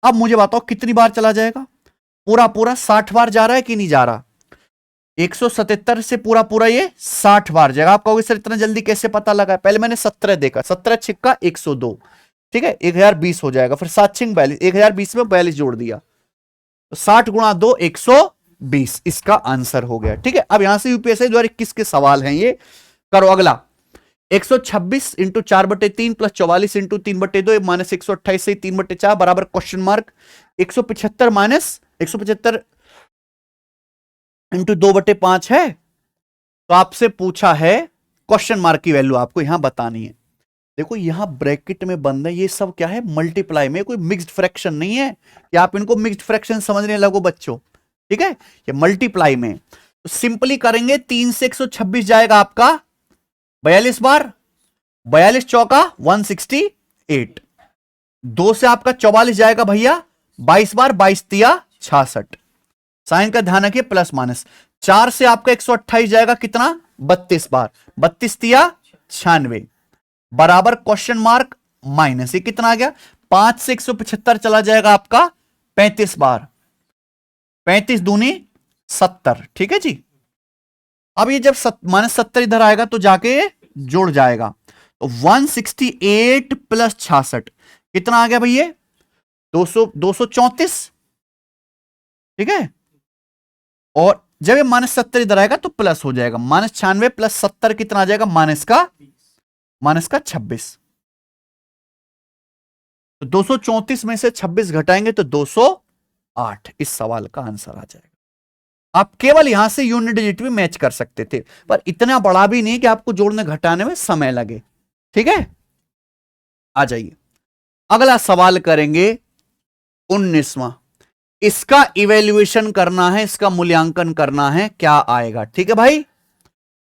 अब मुझे बताओ कितनी बार चला जाएगा, पूरा पूरा 60 बार जा रहा है कि नहीं जा रहा। 177 से पूरा पूरा ये 60 बार जाएगा। आप कहोगे सर इतना जल्दी कैसे पता लगा, पहले मैंने 17 देखा, 17 छिक्का 102, ठीक है 1020 हो जाएगा, फिर 7 छिंग 42, 1020 में 42 जोड़ दिया, तो 60 गुणा 2 120, इसका आंसर हो गया। ठीक है, अब यहां से यूपीएससी द्वारा 21 के सवाल हैं ये। करो अगला, 126 इंटू 4/3 प्लस 44 इंटू 3/2 माइनस 128 से 3/4 बराबर क्वेश्चन मार्क 175 माइनस 175 इंटू 2/5 है। तो आपसे पूछा है क्वेश्चन मार्क की वैल्यू आपको यहां बतानी है। देखो यहां ब्रैकेट में बंद है, ये सब क्या है, मल्टीप्लाई में, कोई मिक्स्ड फ्रैक्शन नहीं है कि आप इनको मिक्स्ड फ्रैक्शन समझने लगो बच्चों, ठीक है, ये मल्टीप्लाई में। तो सिंपली करेंगे, 3 से 126 जाएगा आपका 42 बार, 42 चौका 168, 2 से आपका 44 जाएगा भैया 22 बार, 22 तिया 66, साइन का ध्यान रखिए प्लस माइनस। 4 से आपका 128 जाएगा कितना, 32 बार, 32 तिया 96, बराबर क्वेश्चन मार्क माइनस, ये कितना आ गया, 5 से 175 चला जाएगा आपका 35 बार, 35 दूनी 70, ठीक है जी। अब ये जब -70 इधर आएगा तो जाके जुड़ जाएगा, तो 168 प्लस 66 कितना आ गया भैया, 234, ठीक है। और जब ये -70 इधर आएगा तो प्लस हो जाएगा, -96 प्लस 70 कितना आ जाएगा, माइनस का 26। तो 234 में से 26 घटाएंगे तो 208, इस सवाल का आंसर आ जाएगा। आप केवल यहां से यूनिट डिजिट भी मैच कर सकते थे, पर इतना बड़ा भी नहीं कि आपको जोड़ने घटाने में समय लगे, ठीक है। आ जाइए, अगला सवाल करेंगे 19वां, इसका इवेल्युएशन करना है, इसका मूल्यांकन करना है, क्या आएगा, ठीक है भाई।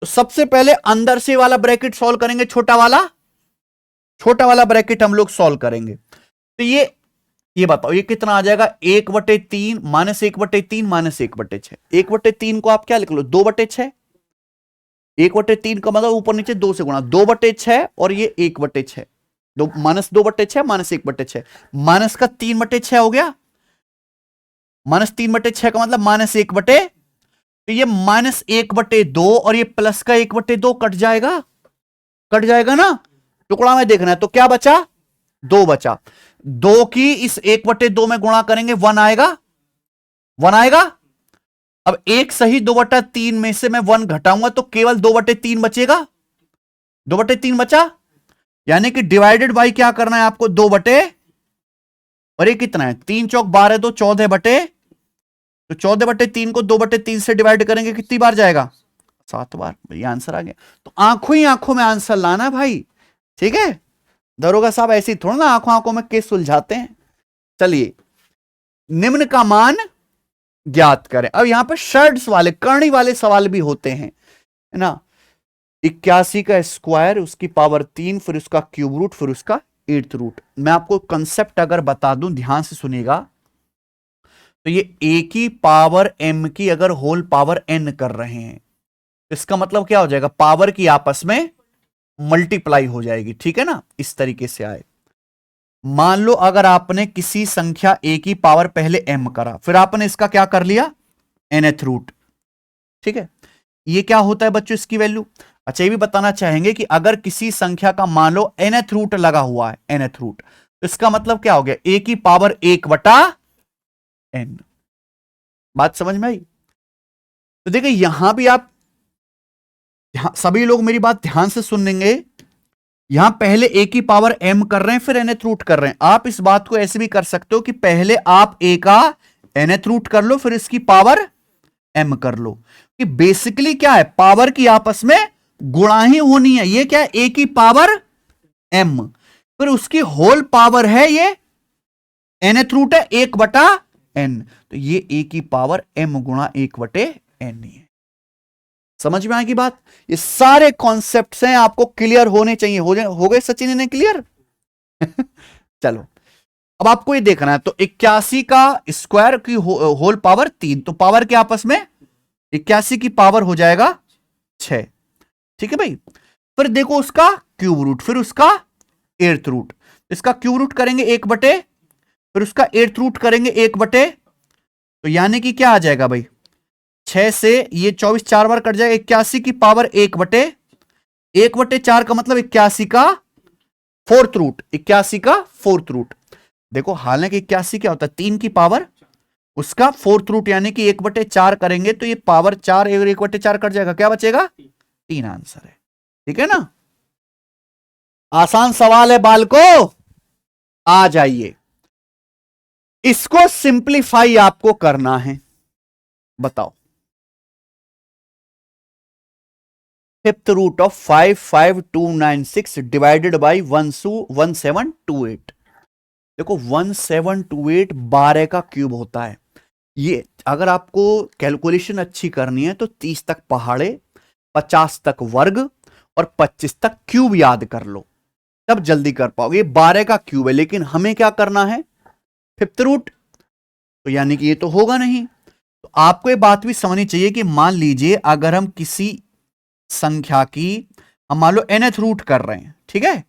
तो सबसे पहले अंदर से वाला ब्रैकेट सॉल्व करेंगे, छोटा वाला ब्रैकेट हम लोग सॉल्व करेंगे। तो ये बताओ ये कितना आ जाएगा, 1/3 -1/3 -1/6, 1/3 को आप क्या लिख लो, 2/6, 1/3 का मतलब ऊपर नीचे 2 से गुणा, 2/6 और ये 1/6, -2/6 -1/6, माइनस का 3/6 हो गया, -3/6 का मतलब -1/, तो ये -1/2 और ये प्लस का 1/2 कट जाएगा ना, टुकड़ा में देखना है, तो क्या बचा, 2 बचा, 2 की इस 1/2 में गुणा करेंगे 1 आएगा। अब एक सही 2/3 में से मैं 1 घटाऊंगा तो केवल 2/3 बचेगा, 2/3 बचा, यानी कि डिवाइडेड बाई क्या करना है आपको, 2 बटे, और ये कितना है, 3 चौक 12 2 14 बटे, तो 14/3 को 2/3 से डिवाइड करेंगे कितनी बार जाएगा, 7 बार, ये आंसर आ गया। तो आंखों ही आंखों में आंसर लाना भाई, ठीक है, दरोगा साहब ऐसे ही थोड़ा ना आंखों आंखों में केस सुलझाते हैं। चलिए, निम्न का मान ज्ञात करें। अब यहां पर शर्ट्स वाले, करनी वाले सवाल भी होते हैं, है ना। 81 का स्क्वायर, उसकी पावर 3, फिर उसका क्यूब रूट, फिर उसका 8th रूट। मैं आपको कंसेप्ट अगर बता दूं, ध्यान से सुनिएगा, तो ये a की पावर m की अगर होल पावर n कर रहे हैं, इसका मतलब क्या हो जाएगा, पावर की आपस में मल्टीप्लाई हो जाएगी, ठीक है ना, इस तरीके से आए। मान लो अगर आपने किसी संख्या a की पावर पहले m करा, फिर आपने इसका क्या कर लिया, nth रूट, ठीक है। ये क्या होता है बच्चों, इसकी वैल्यू। अच्छा, ये भी बताना चाहेंगे कि अगर किसी संख्या का मान लो nth रूट लगा हुआ है, nth रूट, तो इसका मतलब क्या हो गया, a की पावर 1/n। बात समझ में आई। तो देखिए यहां भी आप सभी लोग मेरी बात ध्यान से सुनेंगे, यहां पहले a की पावर m कर रहे हैं, फिर nth रूट कर रहे हैं। आप इस बात को ऐसे भी कर सकते हो कि पहले आप a का nth रूट कर लो, फिर इसकी पावर m कर लो, कि बेसिकली क्या है, पावर की आपस में गुणा ही होनी है। ये क्या है, a की पावर m, फिर उसकी होल पावर है, ये nth रूट है 1/n, तो ये a की पावर m गुणा 1/n ही है। समझ में आएगी बात, ये सारे कॉन्सेप्ट्स हैं, आपको क्लियर होने चाहिए। हो गए सचिन ने क्लियर। चलो, अब आपको ये देखना है, तो 81 का स्क्वायर की होल पावर 3, तो पावर के आपस में 81 की पावर हो जाएगा 6, ठीक है भाई। फिर देखो उसका क्यूब रूट, फिर उसका 8th रूट, इसका क्यूब रूट करेंगे 1/, फिर उसका 8th रूट करेंगे 1/, तो यानी कि क्या आ जाएगा भाई, 6 से ये 24 4 बार कट जाएगा, 81 की पावर 1/4 का मतलब 81 का 4th रूट, 81 का 4th रूट। देखो हालांकि 81 क्या होता है, 3 की पावर उसका 4th रूट, यानी कि 1/4 करेंगे तो ये पावर 4 और 1/4 कट जाएगा, क्या बचेगा, 3 आंसर है, ठीक है ना। आसान सवाल है बालको, आ जाइए, इसको सिंप्लीफाई आपको करना है, बताओ। Fifth root of 55296 divided by 1728। देखो 1728 12 का क्यूब होता है। ये अगर आपको कैलकुलेशन अच्छी करनी है तो 30 तक पहाड़े, 50 तक वर्ग और 25 तक क्यूब याद कर लो, तब जल्दी कर पाओगे। ये 12 का क्यूब है, लेकिन हमें क्या करना है, फिफ्थ रूट, तो यानी कि ये तो होगा नहीं। तो आपको ये बात भी समझनी चाहिए कि मान लीजिए अगर हम किसी संख्या की, हम मान लो nth रूट कर रहे हैं, ठीक है,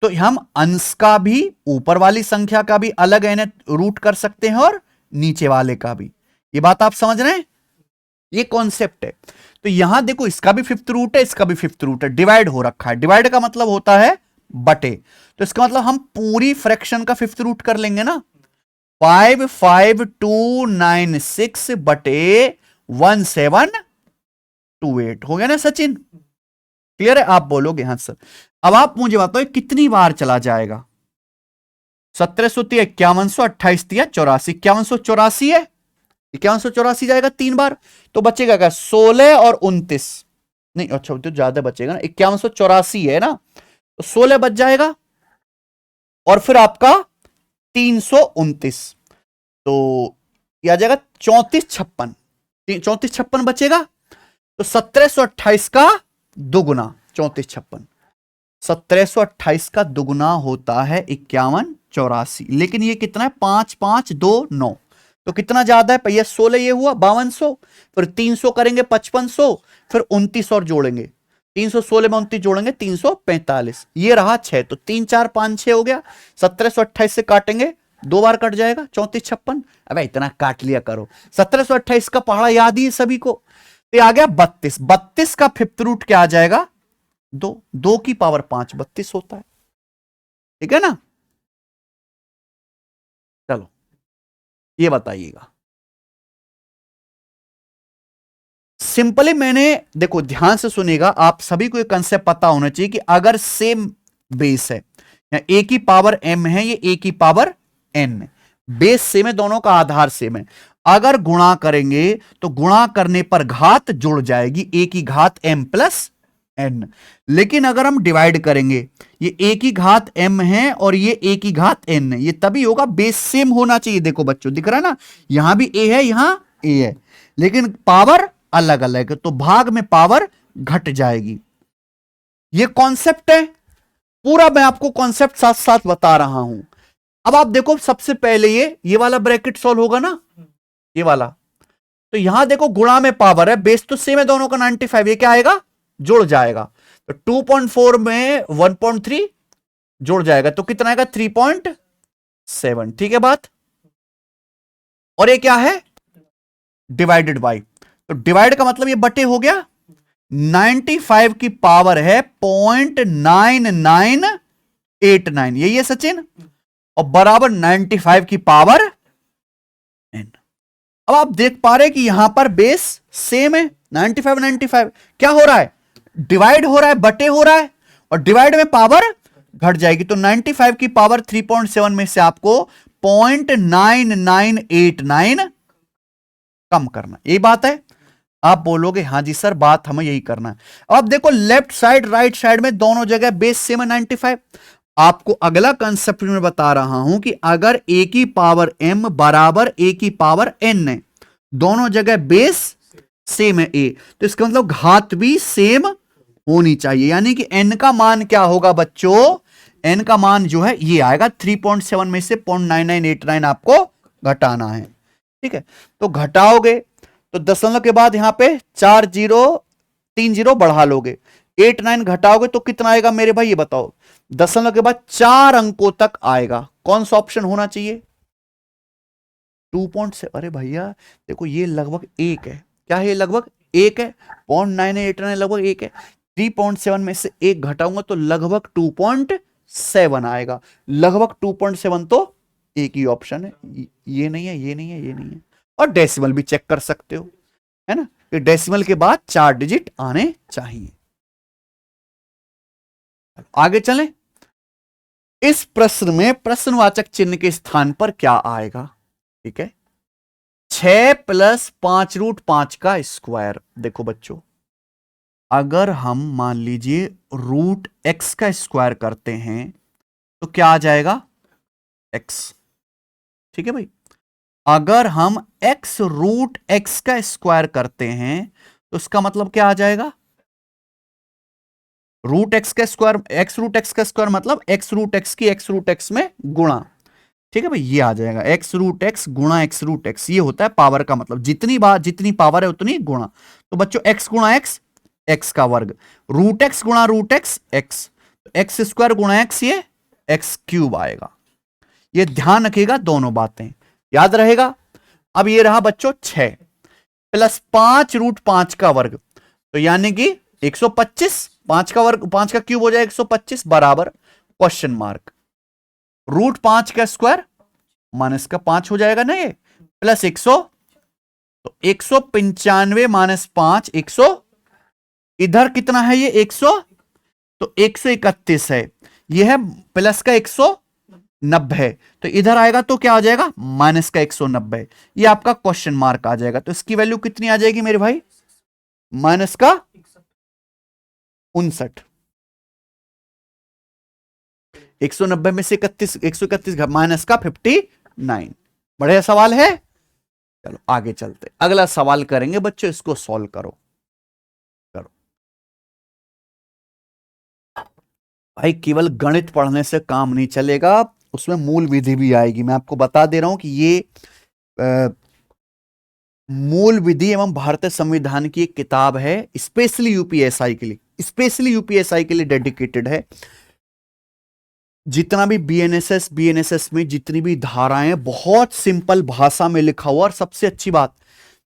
तो हम अंश का भी, ऊपर वाली संख्या का भी अलग nth रूट कर सकते हैं और नीचे वाले का भी। ये बात आप समझ रहे हैं, ये कॉन्सेप्ट है। तो यहां देखो इसका भी फिफ्थ रूट है, इसका भी फिफ्थ रूट है, डिवाइड हो रखा है। डिवाइड का मतलब होता है बटे, तो इसका मतलब हम पूरी फ्रैक्शन का फिफ्थ रूट कर लेंगे ना। 55296 बटे 1728 हो गया ना सचिन? क्लियर है? आप बोलोगे हाँ सर। अब आप मुझे बताओ कितनी बार चला जाएगा? 1730, 5100, 28 दिया 84, 5184 है, 5184 जाएगा 3 बार, तो बचेगा क्या? 16 और 29, नहीं अच्छा तो ज्यादा बचेगा ना, 5184 है ना, तो 16 बच जाएगा और फिर आपका 329, तो यह आ जाएगा 3456, 3456 बचेगा। तो 1728 का दुगुना 3456, 1728 का दुगुना होता है 5184, लेकिन ये कितना है? 5529, तो कितना ज्यादा है भैया? 16 ये हुआ 5200, फिर 300 करेंगे 5500, फिर 29 और जोड़ेंगे, 316 में 29 जोड़ेंगे 345, ये रहा 6, तो 3 4 5 6 हो गया। 1728 से काटेंगे, 2 बार कट जाएगा 3456। अब इतना काट लिया करो, 1728 का पहाड़ा याद ही है सभी को। तो आ गया 32, 32 का फिफ्थ रूट क्या आ जाएगा? 2, 2 की पावर 5 32 होता है, ठीक है ना? चलो ये बताइएगा। सिंपली मैंने, देखो ध्यान से सुनिएगा, आप सभी को ये कंसेप्ट पता होना चाहिए कि अगर सेम बेस है, या ए की पावर m है, ये ए की पावर n है, बेस सेम है, दोनों का आधार सेम है, अगर गुणा करेंगे तो गुणा करने पर घात जुड़ जाएगी, ए की घात m प्लस n। लेकिन अगर हम डिवाइड करेंगे, ये ए की घात m है और ये ए की घात n है, ये तभी होगा, बेस सेम होना चाहिए। देखो बच्चों दिख रहा है ना, यहां भी a है, यहां a है, लेकिन पावर अलग अलग है, तो भाग में पावर घट जाएगी। ये कॉन्सेप्ट है पूरा, मैं आपको कॉन्सेप्ट साथ साथ बता रहा हूं। अब आप देखो, सबसे पहले ये वाला ब्रैकेट सॉल्व होगा ना, ये वाला, तो यहां देखो गुणा में पावर है, बेस तो सेम है दोनों का 95, ये क्या आएगा? जुड़ जाएगा, तो 2.4 में 1.3 जुड़ जाएगा, तो कितना आएगा? 3.7, ठीक है बात। और ये क्या है? डिवाइडेड बाई, तो डिवाइड का मतलब ये बटे हो गया, 95 की पावर है 0.9989, यही है सचिन, और बराबर 95 की पावर n। अब आप देख पा रहे हैं कि यहां पर बेस सेम है, 95 95, क्या हो रहा है? डिवाइड हो रहा है, बटे हो रहा है, और डिवाइड में पावर घट जाएगी, तो 95 की पावर 3.7 में से आपको 0.9989 कम करना, यही बात है। आप बोलोगे हाँ जी सर, बात हमें यही करना है। अब देखो लेफ्ट साइड राइट साइड में दोनों जगह बेस सेम है 95। आपको अगला कंसेप्ट में बता रहा हूं कि अगर a की पावर m बराबर a की पावर n है, दोनों जगह बेस सेम है a, तो इसका मतलब घात भी सेम होनी चाहिए, यानी कि n का मान क्या होगा बच्चों? n का मान जो है ये आएगा 3.7 में से 0.9989 आपको घटाना है, ठीक है। तो घटाओगे तो दशमलव के बाद यहां पे 4 0 3 0 बढ़ा लोगे, 8 9 घटाओगे तो कितना आएगा मेरे भाई? ये बताओ, दशमलव के बाद 4 अंकों तक आएगा, कौन सा ऑप्शन होना चाहिए? 2.7, अरे भैया देखो ये लगभग 1 है, क्या है? लगभग 1 है, 0.9989 लगभग 1 है, 3.7 में से 1 घटाऊंगा तो लगभग 2.7 आएगा, लगभग 2.7, तो एक ही ऑप्शन है, ये नहीं है, ये नहीं है, ये नहीं है। और डेसिमल भी चेक कर सकते हो, है ना, कि डेसिमल के बाद 4 डिजिट आने चाहिए। आगे चलें। इस प्रश्न में प्रश्नवाचक चिन्ह के स्थान पर क्या आएगा? ठीक है, 6 + 5√5 का स्क्वायर। देखो बच्चों, अगर हम मान लीजिए रूट एक्स का स्क्वायर करते हैं तो क्या आ जाएगा, एक्स। ठीक है भाई, अगर हम एक्स रूट एक्स का स्क्वायर करते हैं तो उसका मतलब क्या आ जाएगा, रूट एक्स का स्क्वायर, एक्स रूट एक्स का स्क्वायर मतलब एक्स रूट एक्स की एक्स रूट एक्स में गुणा। ठीक है भाई, ये आ जाएगा एक्स रूट एक्स गुणा एक्स रूट एक्स, ये होता है पावर का मतलब, जितनी बार जितनी पावर है उतनी गुणा। तो बच्चों एक्स गुणा एक्स, एक्स का वर्ग, रूट एक्स गुणा root X, X, X square गुणा एक्स, ये एक्स क्यूब आएगा। ये ध्यान रखिएगा, दोनों बातें याद रहेगा। अब ये रहा बच्चों 6 प्लस 5 रूट 5 का वर्ग, तो यानी कि 125, 5 का वर्ग 5 का क्यूब हो जाएगा 125 बराबर क्वेश्चन मार्क रूट 5 का स्क्वायर माइनस का 5 हो जाएगा ना, ये प्लस 100, तो 195 माइनस 5 100, इधर कितना है ये 100, तो 131 है, ये है प्लस का 190, तो इधर आएगा तो क्या आ जाएगा माइनस का 190, ये आपका क्वेश्चन मार्क आ जाएगा। तो इसकी वैल्यू कितनी आ जाएगी मेरे भाई, माइनस का 59, 190 में से 131 माइनस का 59। बढ़िया सवाल है, चलो आगे चलते, अगला सवाल करेंगे बच्चों, इसको सॉल्व करो। करो भाई, केवल गणित पढ़ने से काम नहीं चलेगा, उसमें मूल विधि भी आएगी। मैं आपको बता दे रहा हूं कि ये मूल विधि एवं भारतीय संविधान की एक किताब है, स्पेशली यूपीएसआई के लिए, स्पेशली यूपीएसआई के लिए डेडिकेटेड है। जितना भी बीएनएसएस में जितनी भी धाराएं बहुत सिंपल भाषा में लिखा हुआ, और सबसे अच्छी बात,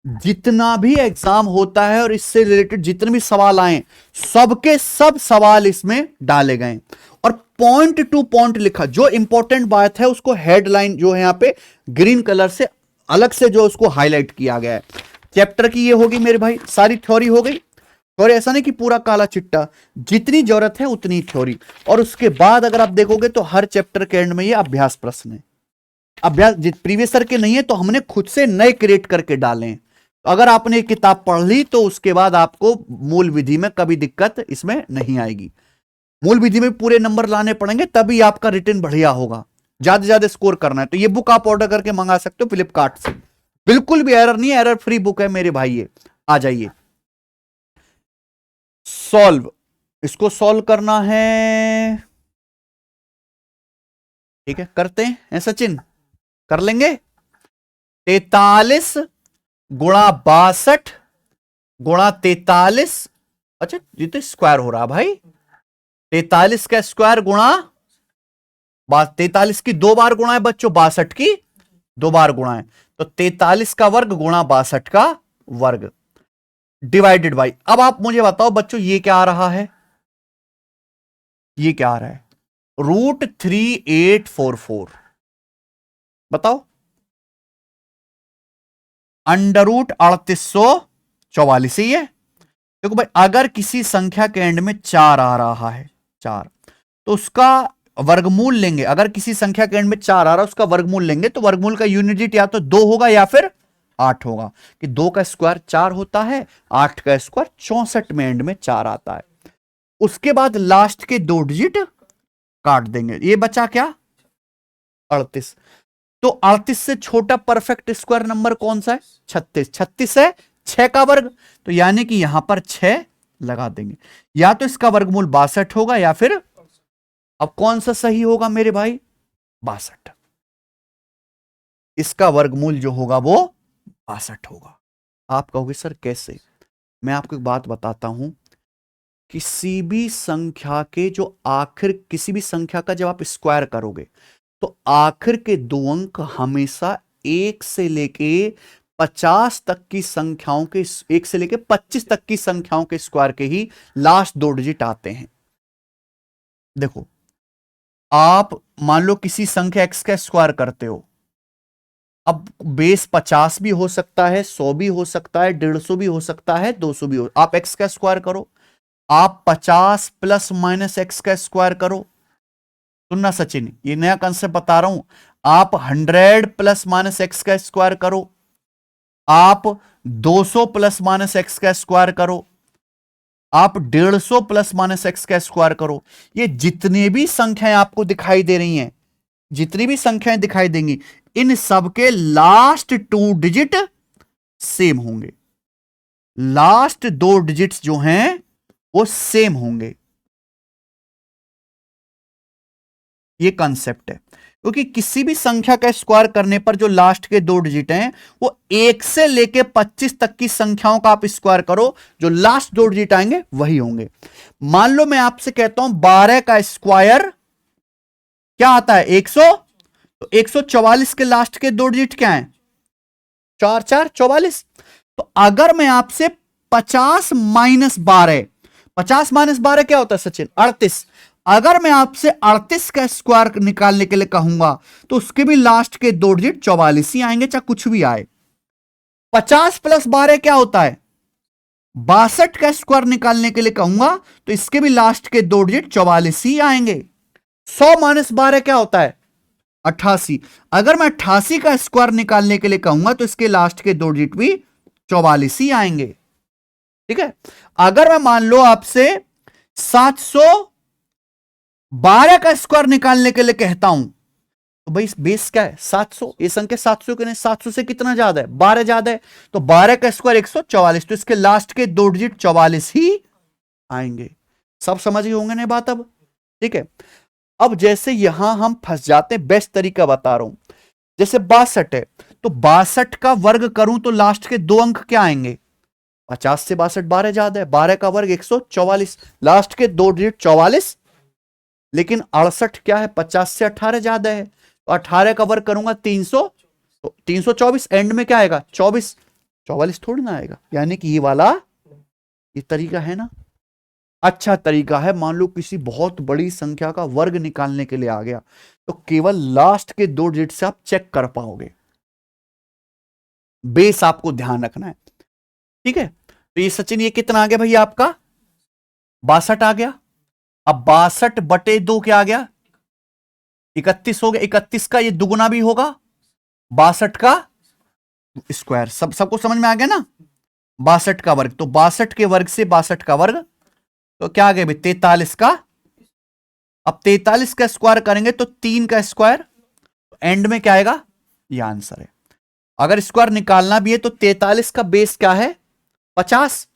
जितना भी एग्जाम होता है और इससे रिलेटेड जितने भी सवाल आए, सबके सब सवाल इसमें डाले गए और पॉइंट टू पॉइंट लिखा। जो इंपॉर्टेंट बात है उसको हेडलाइन जो है यहां पे ग्रीन कलर से अलग से जो उसको हाईलाइट किया गया है। चैप्टर की ये होगी मेरे भाई, सारी थ्योरी हो गई, और ऐसा नहीं कि पूरा काला चिट्टा, जितनी जरूरत है उतनी थ्योरी। और उसके बाद अगर आप देखोगे तो हर चैप्टर के एंड में ये अभ्यास प्रश्न है। अभ्यास प्रीवियस ईयर के नहीं है तो हमने खुद से नए क्रिएट करके डाले हैं। तो अगर आपने एक किताब पढ़ ली तो उसके बाद आपको मूल विधि में कभी दिक्कत इसमें नहीं आएगी। मूल विधि में पूरे नंबर लाने पड़ेंगे तभी आपका रिटर्न बढ़िया होगा, ज्यादा ज्यादा स्कोर करना है। तो ये बुक आप ऑर्डर करके मंगा सकते हो फ्लिपकार्ट से, बिल्कुल भी एरर नहीं है, एरर फ्री बुक है मेरे भाई। ये आ जाइए, सॉल्व, इसको सॉल्व करना है। ठीक है, करते हैं सचिन, कर लेंगे। 43 गुणा 62 गुणा 43, अच्छा ये तो स्क्वायर हो रहा भाई, 43 का स्क्वायर गुणा 43 की 2 बार गुणा है बच्चों, 62 की 2 बार गुणा है, तो 43 का वर्ग गुणा 62 का वर्ग डिवाइडेड बाई। अब आप मुझे बताओ बच्चों ये क्या आ रहा है, ये क्या आ रहा है, रूट 3844, बताओ, अंडर रूट 3844 ही है। देखो भाई, अगर किसी संख्या के एंड में 4 आ रहा है, 4, तो उसका वर्गमूल लेंगे। अगर किसी संख्या के एंड में 4 आ रहा है उसका वर्गमूल लेंगे तो वर्गमूल का यूनिट या तो 2 होगा या फिर 8 होगा, कि 2 का स्क्वायर 4 होता है, 8 का स्क्वायर 64 में एंड में 4 आता है। उसके बाद लास्ट के 2 डिजिट काट देंगे, ये बचा क्या 38। तो 38 से छोटा परफेक्ट स्क्वायर नंबर कौन सा है 36, 36 है 6 का वर्ग, तो यानी कि यहां पर 6 लगा देंगे, या तो इसका वर्गमूल 62 होगा या फिर, अब कौन सा सही होगा मेरे भाई 62, इसका वर्गमूल जो होगा वो 62 होगा। आप कहोगे सर कैसे, मैं आपको एक बात बताता हूं, किसी भी संख्या के जो आखिर, किसी भी संख्या का जब आप स्क्वायर करोगे तो आखिर के 2 अंक हमेशा 1 से लेके 50 तक की संख्याओं के, 1 से लेके 25 तक की संख्याओं के स्क्वायर के ही लास्ट 2 डिजिट आते हैं। देखो, आप मान लो किसी संख्या x का स्क्वायर करते हो, अब बेस 50 भी हो सकता है, 100 भी हो सकता है, 150 भी हो सकता है, 200 भी हो, आप x का स्क्वायर करो, आप 50 प्लस माइनस x का स्क्वायर करो। सुनना सचिन, ये नया कंसेप्ट बता रहा हूं, आप 100 प्लस माइनस x का स्क्वायर करो, आप 200 प्लस माइनस x का स्क्वायर करो, आप 150 प्लस माइनस एक्स का स्क्वायर करो, ये जितनी भी संख्याएं आपको दिखाई दे रही हैं, जितनी भी संख्याएं दिखाई देंगी, इन सबके लास्ट 2 डिजिट सेम होंगे, लास्ट 2 डिजिट्स जो हैं वो सेम होंगे। ये कंसेप्ट है, क्योंकि किसी भी संख्या का स्क्वायर करने पर जो लास्ट के 2 डिजिट हैं वो 1 से लेके 25 तक की संख्याओं का आप स्क्वायर करो, जो लास्ट 2 डिजिट आएंगे वही होंगे। मान लो मैं आपसे कहता हूं 12 का स्क्वायर क्या आता है 100, तो 144 के लास्ट के 2 डिजिट क्या हैं 4 4 44। तो अगर मैं आपसे 50 माइनस 12, 50 माइनस 12 क्या होता है सचिन 38, अगर मैं आपसे 38 का स्क्वायर निकालने के लिए कहूंगा तो उसके भी लास्ट के 2 डिजिट 44 ही आएंगे, चाहे कुछ भी आए। 50 प्लस 12 क्या होता है 62 का स्क्वायर निकालने के लिए कहूंगा तो इसके भी लास्ट के 2 डिजिट 44 ही आएंगे। 100 माइनस 12 क्या होता है 88, अगर मैं 88 का स्क्वायर निकालने के लिए कहूंगा तो इसके लास्ट के 2 डिजिट भी 44 ही आएंगे। ठीक है, अगर मैं मान लो आपसे 712 का स्क्वायर निकालने के लिए कहता हूं तो भाई बेस क्या है 700, ये संख्या 700 के नहीं, 700 से कितना ज्यादा है 12 ज्यादा है, तो 12 का स्क्वायर 144, तो इसके लास्ट के 2 डिजिट 44 ही आएंगे। सब समझ गए होंगे ना बात अब। ठीक है, अब जैसे यहां हम फंस जाते हैं, बेस्ट तरीका बता रहा हूं, जैसे 62 है तो 62 का वर्ग करूं तो लास्ट के 2 अंक क्या आएंगे 50 से 62 12 ज्यादा है, 12 का वर्ग 144, लास्ट के 2 डिजिट 44, लेकिन 68 क्या है 50 से 18 ज्यादा है, तो 18 का वर्ग करूंगा 300, तो 324, एंड में क्या आएगा 24, 44 थोड़ी ना आएगा। यानी कि ये वाला ये तरीका है ना, अच्छा तरीका है। मान लो किसी बहुत बड़ी संख्या का वर्ग निकालने के लिए आ गया तो केवल लास्ट के 2 डिजिट से आप चेक कर पाओगे, बेस आपको ध्यान रखना है। ठीक है, तो ये सचिन ये कितना आ गया भैया आपका 62 आ गया। अब 62 बटे 2 क्या आ गया 31 हो गया, 31 का ये दुगुना भी होगा 62 का स्क्वायर, सबको समझ में आ गया ना, 62 का वर्ग, तो 62 के वर्ग से 62 का वर्ग तो क्या आ गया भाई 43 का। अब 43 का स्क्वायर करेंगे तो 3 का स्क्वायर, तो एंड में क्या आएगा ये आंसर है। अगर स्क्वायर निकालना भी है तो 43 का बेस क्या है 50,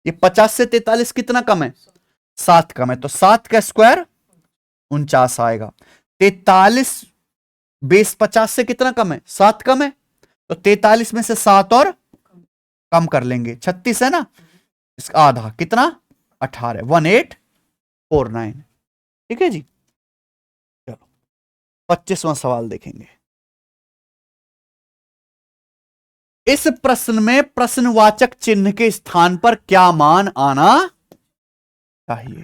ये 50 से 43 कितना कम है 7 कम है, तो 7 का स्क्वायर 49 आएगा। 43 बेस 50 से कितना कम है 7 कम है, तो 43 में से 7 और कम कर लेंगे 36 है ना, इसका आधा कितना 18, 1849। ठीक है जी, चलो 25वां सवाल देखेंगे। इस प्रश्न में प्रश्नवाचक चिन्ह के स्थान पर क्या मान आना चाहिए।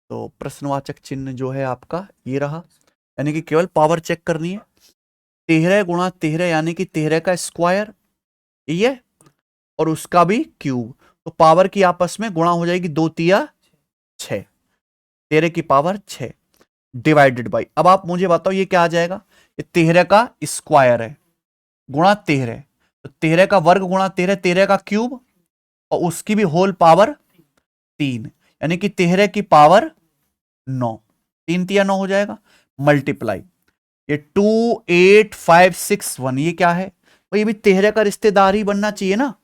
तो प्रश्नवाचक चिन्ह जो है आपका ये रहा, यानी कि केवल पावर चेक करनी है, 13 गुणा 13 यानी कि 13 का स्क्वायर ये और उसका भी क्यूब, तो पावर की आपस में गुणा हो जाएगी 2 तिया 6, 13 की पावर 6 डिवाइडेड बाई, अब आप मुझे बताओ ये क्या आ जाएगा, ये 13 का स्क्वायर है गुणा 13, तो 13 का वर्ग गुणा 13, 13 का क्यूब और उसकी भी होल पावर 3, यानी कि 13 की पावर 9, 3 तिया 9 हो जाएगा, मल्टीप्लाई ये 28561, ये क्या है भाई, ये भी 13 का रिश्तेदार ही बनना चाहिए ना,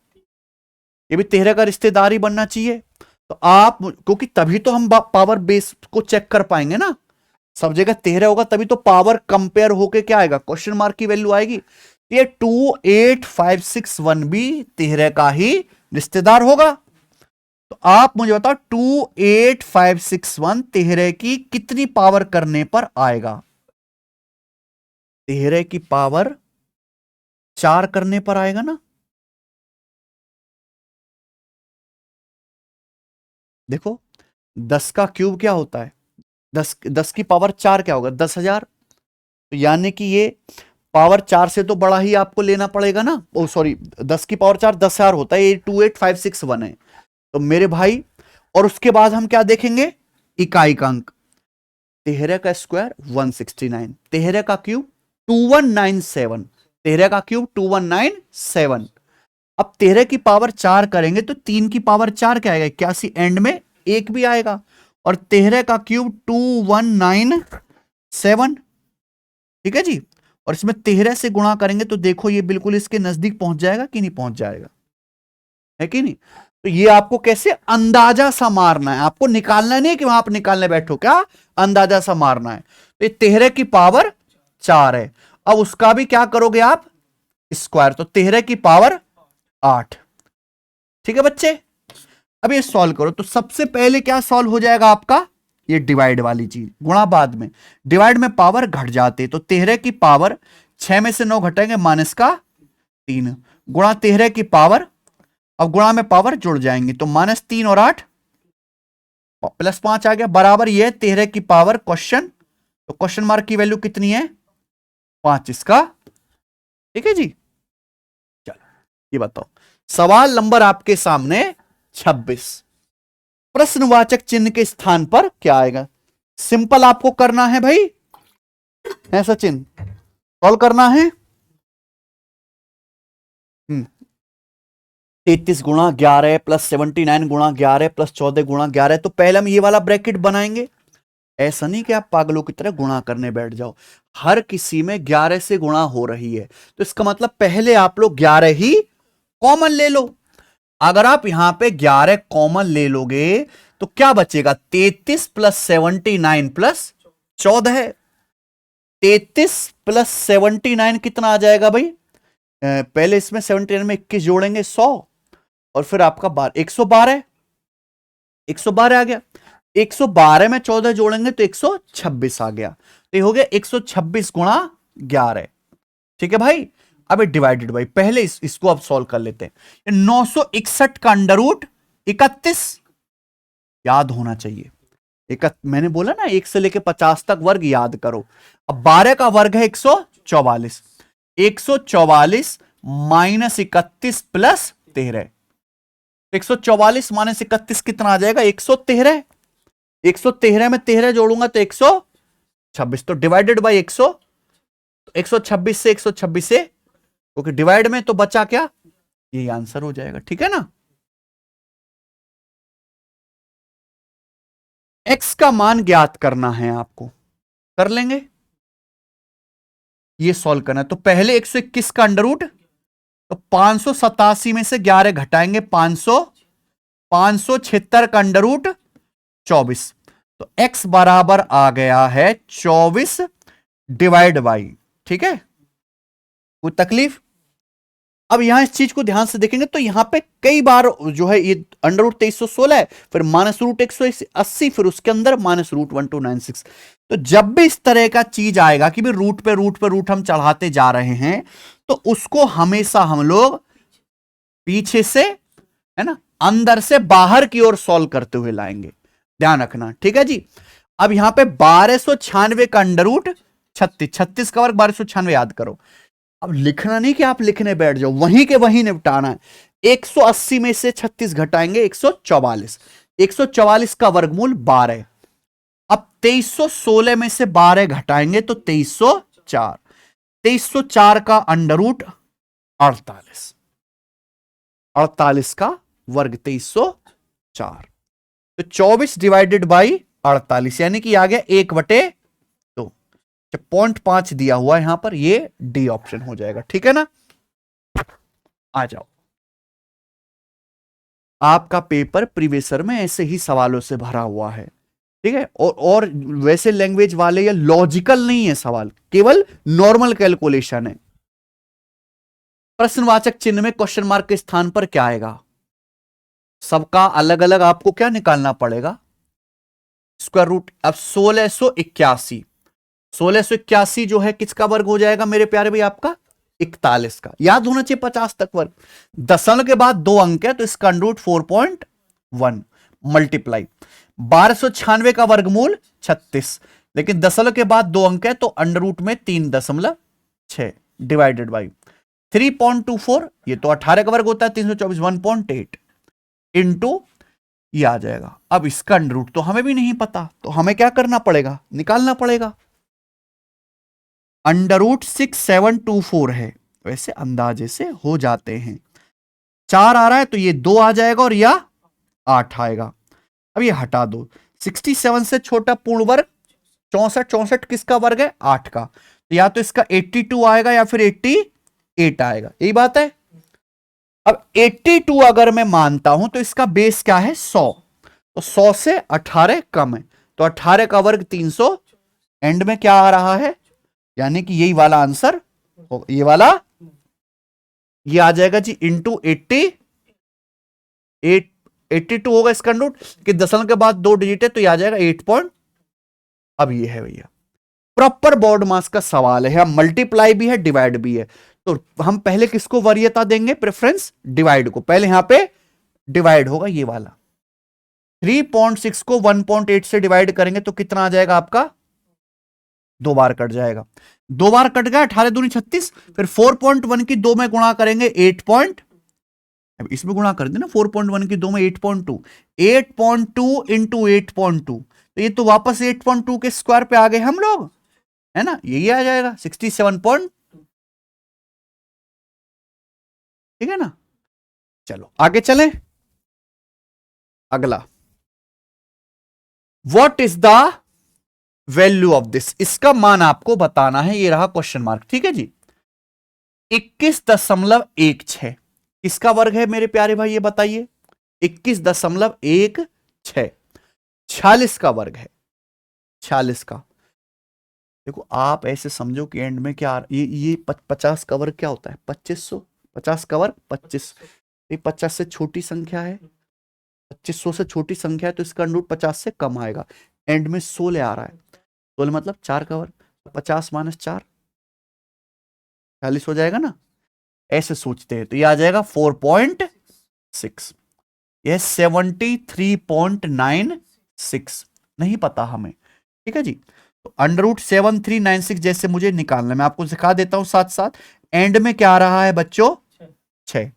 ये भी 13 का रिश्तेदार ही बनना चाहिए। तो आप क्योंकि तभी तो हम पावर बेस को चेक कर पाएंगे ना, सब जगह 13 होगा तभी तो पावर कंपेयर होके क्या आएगा क्वेश्चन मार्क की वैल्यू आएगी। ये 28561 भी 13 का ही रिश्तेदार होगा। तो आप मुझे बताओ 28561 13 की कितनी पावर करने पर आएगा, 13 की पावर 4 करने पर आएगा ना। देखो 10 का क्यूब क्या होता है 10 की पावर 4 क्या होगा 10,000, तो यानी कि ये पावर 4 से तो बड़ा ही आपको लेना पड़ेगा ना, ओ सॉरी 10 की पावर 4 10,000 होता है, ये 28561 है। तो मेरे भाई और उसके बाद हम क्या देखेंगे इकाई का अंक, 13 का स्क्वायर 169, 13 का क्यूब 2197, 13 का क्यूब 2197। अब 13 की पावर 4 करेंगे तो 3 की पावर 4 क्या आएगा, 81, एंड में 1 भी आएगा, और 13 का क्यूब 2197, ठीक है जी। और इसमें 13 से गुणा करेंगे तो देखो ये बिल्कुल इसके नजदीक पहुंच जाएगा कि नहीं पहुंच जाएगा, है कि नहीं। तो ये आपको कैसे अंदाजा सा मारना है, आपको निकालना नहीं कि वहां आप निकालने बैठो, क्या अंदाजा सा मारना है। तो ये 13 की पावर 4 है, अब उसका भी क्या करोगे आप, स्क्वायर, तो 13 की पावर 8, ठीक है बच्चे। अब ये सॉल्व करो, तो सबसे पहले क्या सॉल्व हो जाएगा आपका, ये डिवाइड वाली चीज, गुणा बाद में, डिवाइड में पावर घट जाते, तो 13 की पावर 6 में से 9 घटेंगे, -3, गुणा 13 की पावर, अब गुणा में पावर जुड़ जाएंगे, तो -3 और 8 +5 आ गया, बराबर ये 13 की पावर क्वेश्चन, तो क्वेश्चन मार्क की वैल्यू कितनी है, 5 इसका, ठीक है जी। चलो ये बताओ, सवाल नंबर आपके सामने 26, प्रश्नवाचक चिन्ह के स्थान पर क्या आएगा। सिंपल आपको करना है भाई, है सचिन, सॉल्व करना है। 33 गुणा 11 प्लस 79 गुणा 11 प्लस 14 गुणा 11, तो पहले हम ये वाला ब्रैकेट बनाएंगे। ऐसा नहीं कि आप पागलों की तरह गुणा करने बैठ जाओ, हर किसी में 11 से गुणा हो रही है, तो इसका मतलब पहले आप लोग 11 ही कॉमन ले लो। अगर आप यहां पे 11 कॉमन ले लोगे तो क्या बचेगा, 33 प्लस 79 प्लस 14 है, 33 प्लस 79 कितना आ जाएगा भाई, पहले इसमें 79 में 21 जोड़ेंगे 100, और फिर आपका 112, 112 आ गया, 112 में 14 जोड़ेंगे तो 126 आ गया, तो ये हो गया 126 गुणा 11, ठीक है भाई। अब डिवाइडेड बाई, पहले इसको अब सॉल्व कर लेते हैं, 961 का अंडर रूट 31, याद होना चाहिए, मैंने बोला ना 1 से लेके 50 तक वर्ग याद करो। अब 12 का वर्ग है 144, 144 माइनस 31 प्लस 13, 144 माइनस 31 कितना आ जाएगा, 113, 113 में 13 जोड़ूंगा तो 126, तो डिवाइडेड बाई 126 से 126 से, क्योंकि डिवाइड में तो बचा क्या, ये आंसर हो जाएगा, ठीक है ना। x का मान ज्ञात करना है आपको, कर लेंगे, ये सॉल्व करना है, तो पहले 121 का अंडर रूट, तो 587 में से 11 घटाएंगे 500, 576 का अंडर रूट 24, तो x बराबर आ गया है 24 डिवाइड बाई, ठीक है, कोई तकलीफ। अब यहां इस चीज को ध्यान से देखेंगे तो यहां पे कई बार जो है ये अंडर रूट 2316 है, फिर -√180, फिर उसके अंदर -√1296, तो जब भी इस तरह का चीज आएगा कि भी रूट पे रूट हम चढ़ाते जा रहे हैं, तो उसको हमेशा हम लोग पीछे से, है ना, अंदर से बाहर की ओर सॉल्व करते हुए लाएंगे, ध्यान रखना, ठीक है जी। अब यहां पे 1296 का अंडर रूट 36, 36 का वर्ग 1296 याद करो। अब लिखना नहीं कि आप लिखने बैठ जाओ, वहीं के वहीं निपटाना है। 180 में से 36 घटाएंगे 144, 144 का वर्गमूल 12, अब 2316 में से 12 घटाएंगे तो 2304, 2304 का अंडर रूट 48, 48 का वर्ग 2304, तो 24 डिवाइडेड बाई 48, यानी कि आ गया 1/2, 0.5 दिया हुआ यहां पर, ये डी ऑप्शन हो जाएगा, ठीक है ना। आ जाओ, आपका पेपर प्रीवियसर में ऐसे ही सवालों से भरा हुआ है, ठीक है, और वैसे लैंग्वेज वाले या लॉजिकल नहीं है सवाल, केवल नॉर्मल कैलकुलेशन है। प्रश्नवाचक चिन्ह में क्वेश्चन मार्क के स्थान पर क्या आएगा, सबका अलग अलग आपको क्या निकालना पड़ेगा, स्क्वायर रूट। अब 1681 जो है किसका वर्ग हो जाएगा मेरे प्यारे भाई, आपका 41 का, याद होना चाहिए 50 तक वर्ग, दशमलव के बाद 2 अंक है तो इसका अंडर रूट 4.1 मल्टीप्लाई 1296 का वर्गमूल 36, लेकिन दशमलव के बाद 2 अंक है तो अंडर रूट में 3.6 डिवाइडेड बाई 3.24, ये तो 18 का वर्ग होता है, 324 1.8 इंटू ये आ जाएगा। अब इसका अंडर रूट तो हमें भी नहीं पता, तो हमें क्या करना पड़ेगा, निकालना पड़ेगा। अंडर रूट 6724 है, वैसे अंदाजे से हो जाते हैं, 4 आ रहा है तो ये 2 आ जाएगा और या 8 आएगा। अब ये हटा दो, 67 से छोटा पूर्ण वर्ग 64, 64 किसका वर्ग है? 8 का। तो या तो इसका 82 आएगा या फिर 88 आएगा, यही बात है। अब 82 अगर मैं मानता हूं तो इसका बेस क्या है? 100। तो 100 से 18 कम है, तो 18 का वर्ग 300। एंड में क्या आ रहा है? यानी कि यही वाला आंसर, ये वाला, ये आ जाएगा जी इंटू 82 होगा इसका रूट, कि दशमलव के बाद 2 डिजिट है तो ये आ जाएगा 8 पॉइंट। अब ये है भैया प्रॉपर बॉड मास का सवाल है, हम मल्टीप्लाई भी है डिवाइड भी है, तो हम पहले किसको वरीयता देंगे? प्रेफरेंस डिवाइड को। पहले यहां पे डिवाइड होगा ये वाला, 3.6 को 1.8 से डिवाइड करेंगे तो कितना आ जाएगा आपका? 2 बार कट जाएगा, 2 बार कट गया, 18 दूनी 36। फिर 4.1 की 2 में गुणा करेंगे 8 पॉइंट, अब इसमें गुणा कर देना 4.1 की 2 में 8.2, 8.2 इंटू 8.2, तो ये तो वापस 8.2 के स्क्वायर पे आ गए हम लोग, है ना? यही आ जाएगा 67 पॉइंट। ठीक है ना? चलो आगे चलें। अगला, what is the value of this, इसका मान आपको बताना है, ये रहा क्वेश्चन मार्क। ठीक है जी, 21.16 किसका वर्ग है मेरे प्यारे भाई? ये बताइए, 21.16 46 का वर्ग है, 46 का। देखो आप ऐसे समझो कि एंड में क्या, ये 50 का वर्ग क्या होता है? 2500। 50 का वर्ग 25, ये 50 से छोटी संख्या है, 2500 से छोटी संख्या है तो इसका रूट 50 से कम आएगा। एंड में 16 आ रहा है, 16 मतलब 4 का वर्ग, 50 माइनस 4 40 हो जाएगा ना। ऐसे सोचते हैं तो ये आ जाएगा 4.6, यह 73.96 नहीं पता हमें। ठीक है जी, तो √7396 जैसे मुझे निकालना, मैं आपको सिखा देता हूं साथ साथ। एंड में क्या आ रहा है बच्चों? 6।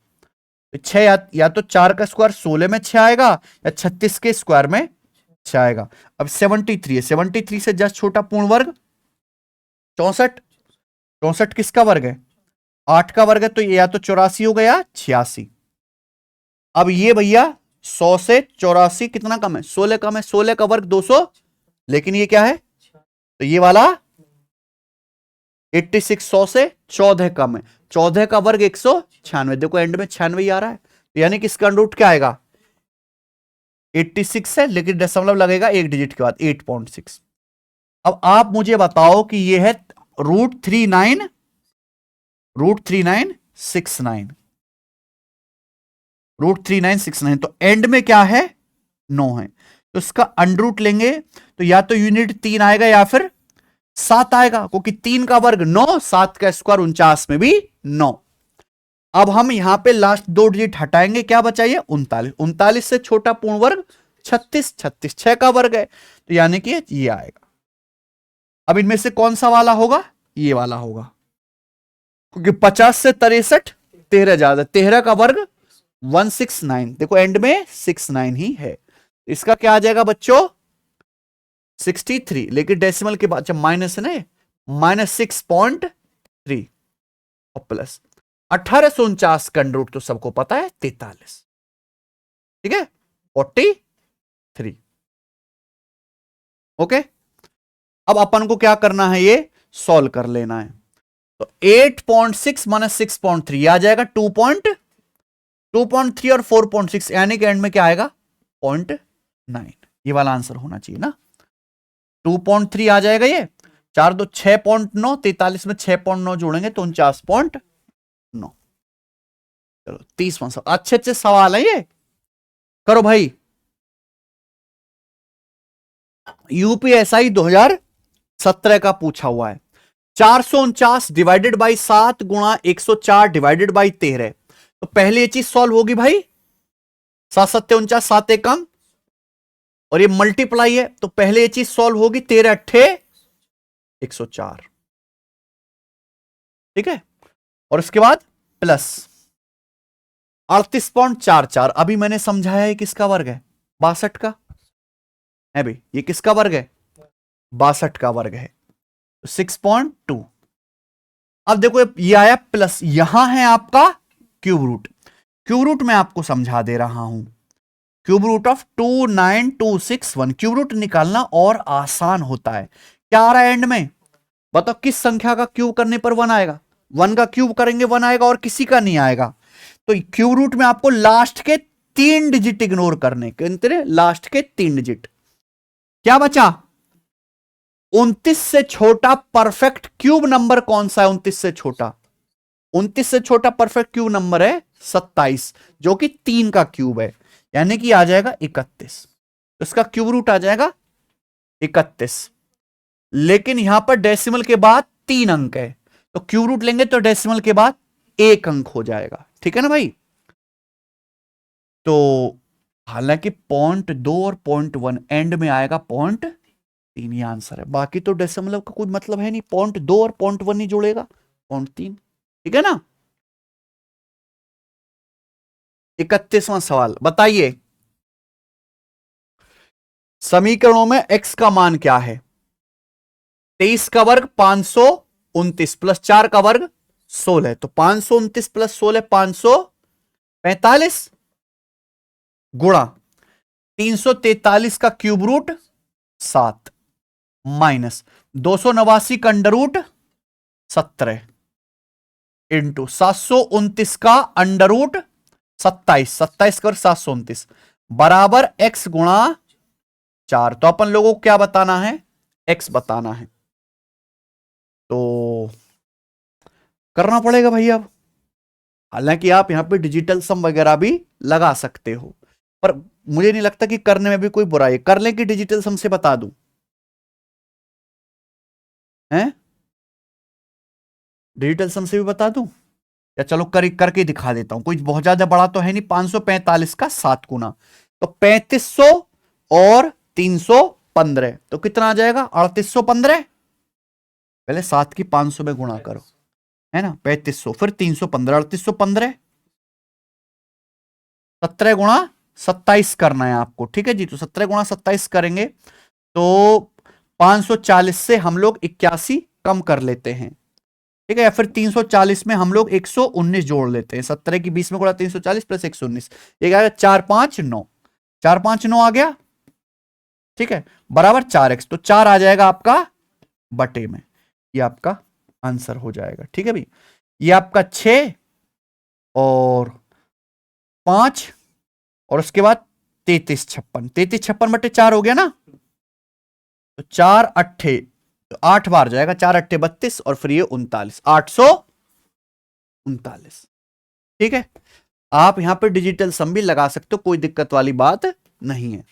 6 या तो 4 का स्क्वायर 16 में 6 आएगा, या 36 के स्क्वायर में 6 आएगा। अब 73 है, 73 से जस्ट छोटा पूर्ण वर्ग 64, 64 किसका वर्ग है? 8 का वर्ग है, तो ये या तो 84 हो गया 86। अब ये भैया 100 से 84 कितना कम है? 16 कम है, 16 का वर्ग 200, लेकिन ये क्या है? तो ये वाला 86 100 से 14 कम है, 14 का वर्ग 196। देखो एंड में 96 आ रहा है, तो यानी कि इसका रूट क्या आएगा? 86 है, लेकिन दशमलव लगेगा एक डिजिट के बाद 8.6। अब आप मुझे बताओ कि ये है √3969, √3969, तो एंड में क्या है? 9 है, तो इसका अंडरूट लेंगे तो या तो यूनिट 3 आएगा या फिर 7 आएगा, क्योंकि 3 का वर्ग 9, 7 का स्क्वायर 49 में भी 9। अब हम यहां पे लास्ट 2 डिजिट हटाएंगे, क्या बचाइए? 39, 39 से छोटा पूर्ण वर्ग 36, 36 6 का वर्ग है, तो यानी कि ये आएगा। अब इनमें से कौन सा वाला होगा? ये वाला होगा, क्योंकि 50 से 63 13 ज्यादा, 13 का वर्ग 169। देखो एंड में 69 ही है, इसका क्या आ जाएगा बच्चों? 63, लेकिन डेसिमल के बाद जब माइनस है ना, -6.3 और प्लस 1849 का रूट तो सबको पता है 43। ठीक है, 43। ओके, अब अपन को क्या करना है? ये सॉल्व कर लेना है। तो 8.6 माइनस 6.3 आ जाएगा 2.3 और 4.6, यानी कि एंड में क्या आएगा? 0.9। ये वाला आंसर होना चाहिए ना। 2.3 आ जाएगा, ये 4 2 6.9, 43 में 6.9 जोड़ेंगे तो 49.9। चलो 30वां सवाल, अच्छे अच्छे सवाल है ये, करो भाई। यूपीएसआई 2017 का पूछा हुआ है, 449 डिवाइडेड बाई 7 गुणा 104 डिवाइडेड बाई 13। तो पहले ये चीज सॉल्व होगी भाई, 7 7 49, 7 एकम, और ये मल्टीप्लाई है, तो पहले ये चीज सॉल्व होगी, 13 8 104। ठीक है, और उसके बाद प्लस 38.44। अभी मैंने समझाया है किसका वर्ग है? 62 का है भाई, ये किसका वर्ग है? 62 का वर्ग है, 6.2। अब देखो ये आया प्लस, यहां है आपका क्यूब रूट, क्यूब रूट मैं आपको समझा दे रहा हूं। Cube root of 29261, cube root निकालना और आसान होता है। क्या आ रहा है एंड में, बताओ किस संख्या का क्यूब करने पर 1 आएगा? 1 का क्यूब करेंगे 1 आएगा और किसी का नहीं आएगा। तो क्यूब रूट में आपको लास्ट के 3 डिजिट इग्नोर करने, कितने? लास्ट के 3 डिजिट। क्या बचा? 29 से छोटा परफेक्ट क्यूब नंबर कौन सा है? 29 से छोटा, 29 से छोटा परफेक्ट क्यूब नंबर है 27, जो कि 3 का क्यूब है, यानी कि आ जाएगा 31। तो इसका क्यूब रूट आ जाएगा 31। लेकिन यहां पर डेसिमल के बाद 3 अंक है, तो क्यूब रूट लेंगे तो डेसिमल के बाद 1 अंक हो जाएगा। ठीक है ना भाई? तो हालांकि 0.2 और 0.1 एंड में आएगा 0.3, ये आंसर है। बाकी तो डेसिमल का कोई मतलब है नहीं, 0.2 और 0.1 ही जोड़ेगा, 0.3। ठीक है ना? 31वां सवाल बताइए, समीकरणों में x का मान क्या है? 23 का वर्ग 529 प्लस 4 का वर्ग 16, तो 529 प्लस 16 545 गुणा 343 का क्यूब रूट 7 माइनस 289 का अंडर रूट 17 इंटू 729 का अंडर रूट 27, 27 कर 729 बराबर x गुणा 4। तो अपन लोगों को क्या बताना है? x बताना है। तो करना पड़ेगा भैया अब। हालांकि आप यहां पे डिजिटल सम वगैरह भी लगा सकते हो, पर मुझे नहीं लगता कि करने में भी कोई बुराई है। कर लें कि डिजिटल सम से बता दूं? हैं? डिजिटल सम से भी बता दूं या चलो करके दिखा देता हूं, कोई बहुत ज्यादा बड़ा तो है नहीं। 545 का 7 गुना, तो 3500 और 315, तो कितना आ जाएगा? 3815। पहले 7 की 500 में गुणा करो, है ना? 3500 फिर 315, 3815, 17 गुणा 27 करना है आपको। ठीक है जी? तो 17 गुणा 27 करेंगे तो 540 से हम लोग 81 कम कर लेते हैं। ठीक है? या फिर 340 में हम लोग 119 जोड़ लेते हैं। 17 की 20 में गुणा 340 प्लस 119, ये क्या? 459, 459 आ गया। ठीक है? बराबर 4x, तो 4 आ जाएगा आपका बटे में, ये आपका आंसर हो जाएगा। ठीक है भाई? ये आपका 6 और 5 और उसके बाद 33 56, 33 56 बटे 4 हो गया ना? तो 4 अट्ठे, तो 8 बार जाएगा, 4 अट्ठे 32 और फिर ये 39, 839। ठीक है? आप यहां पे डिजिटल सम भी लगा सकते हो, कोई दिक्कत वाली बात नहीं है।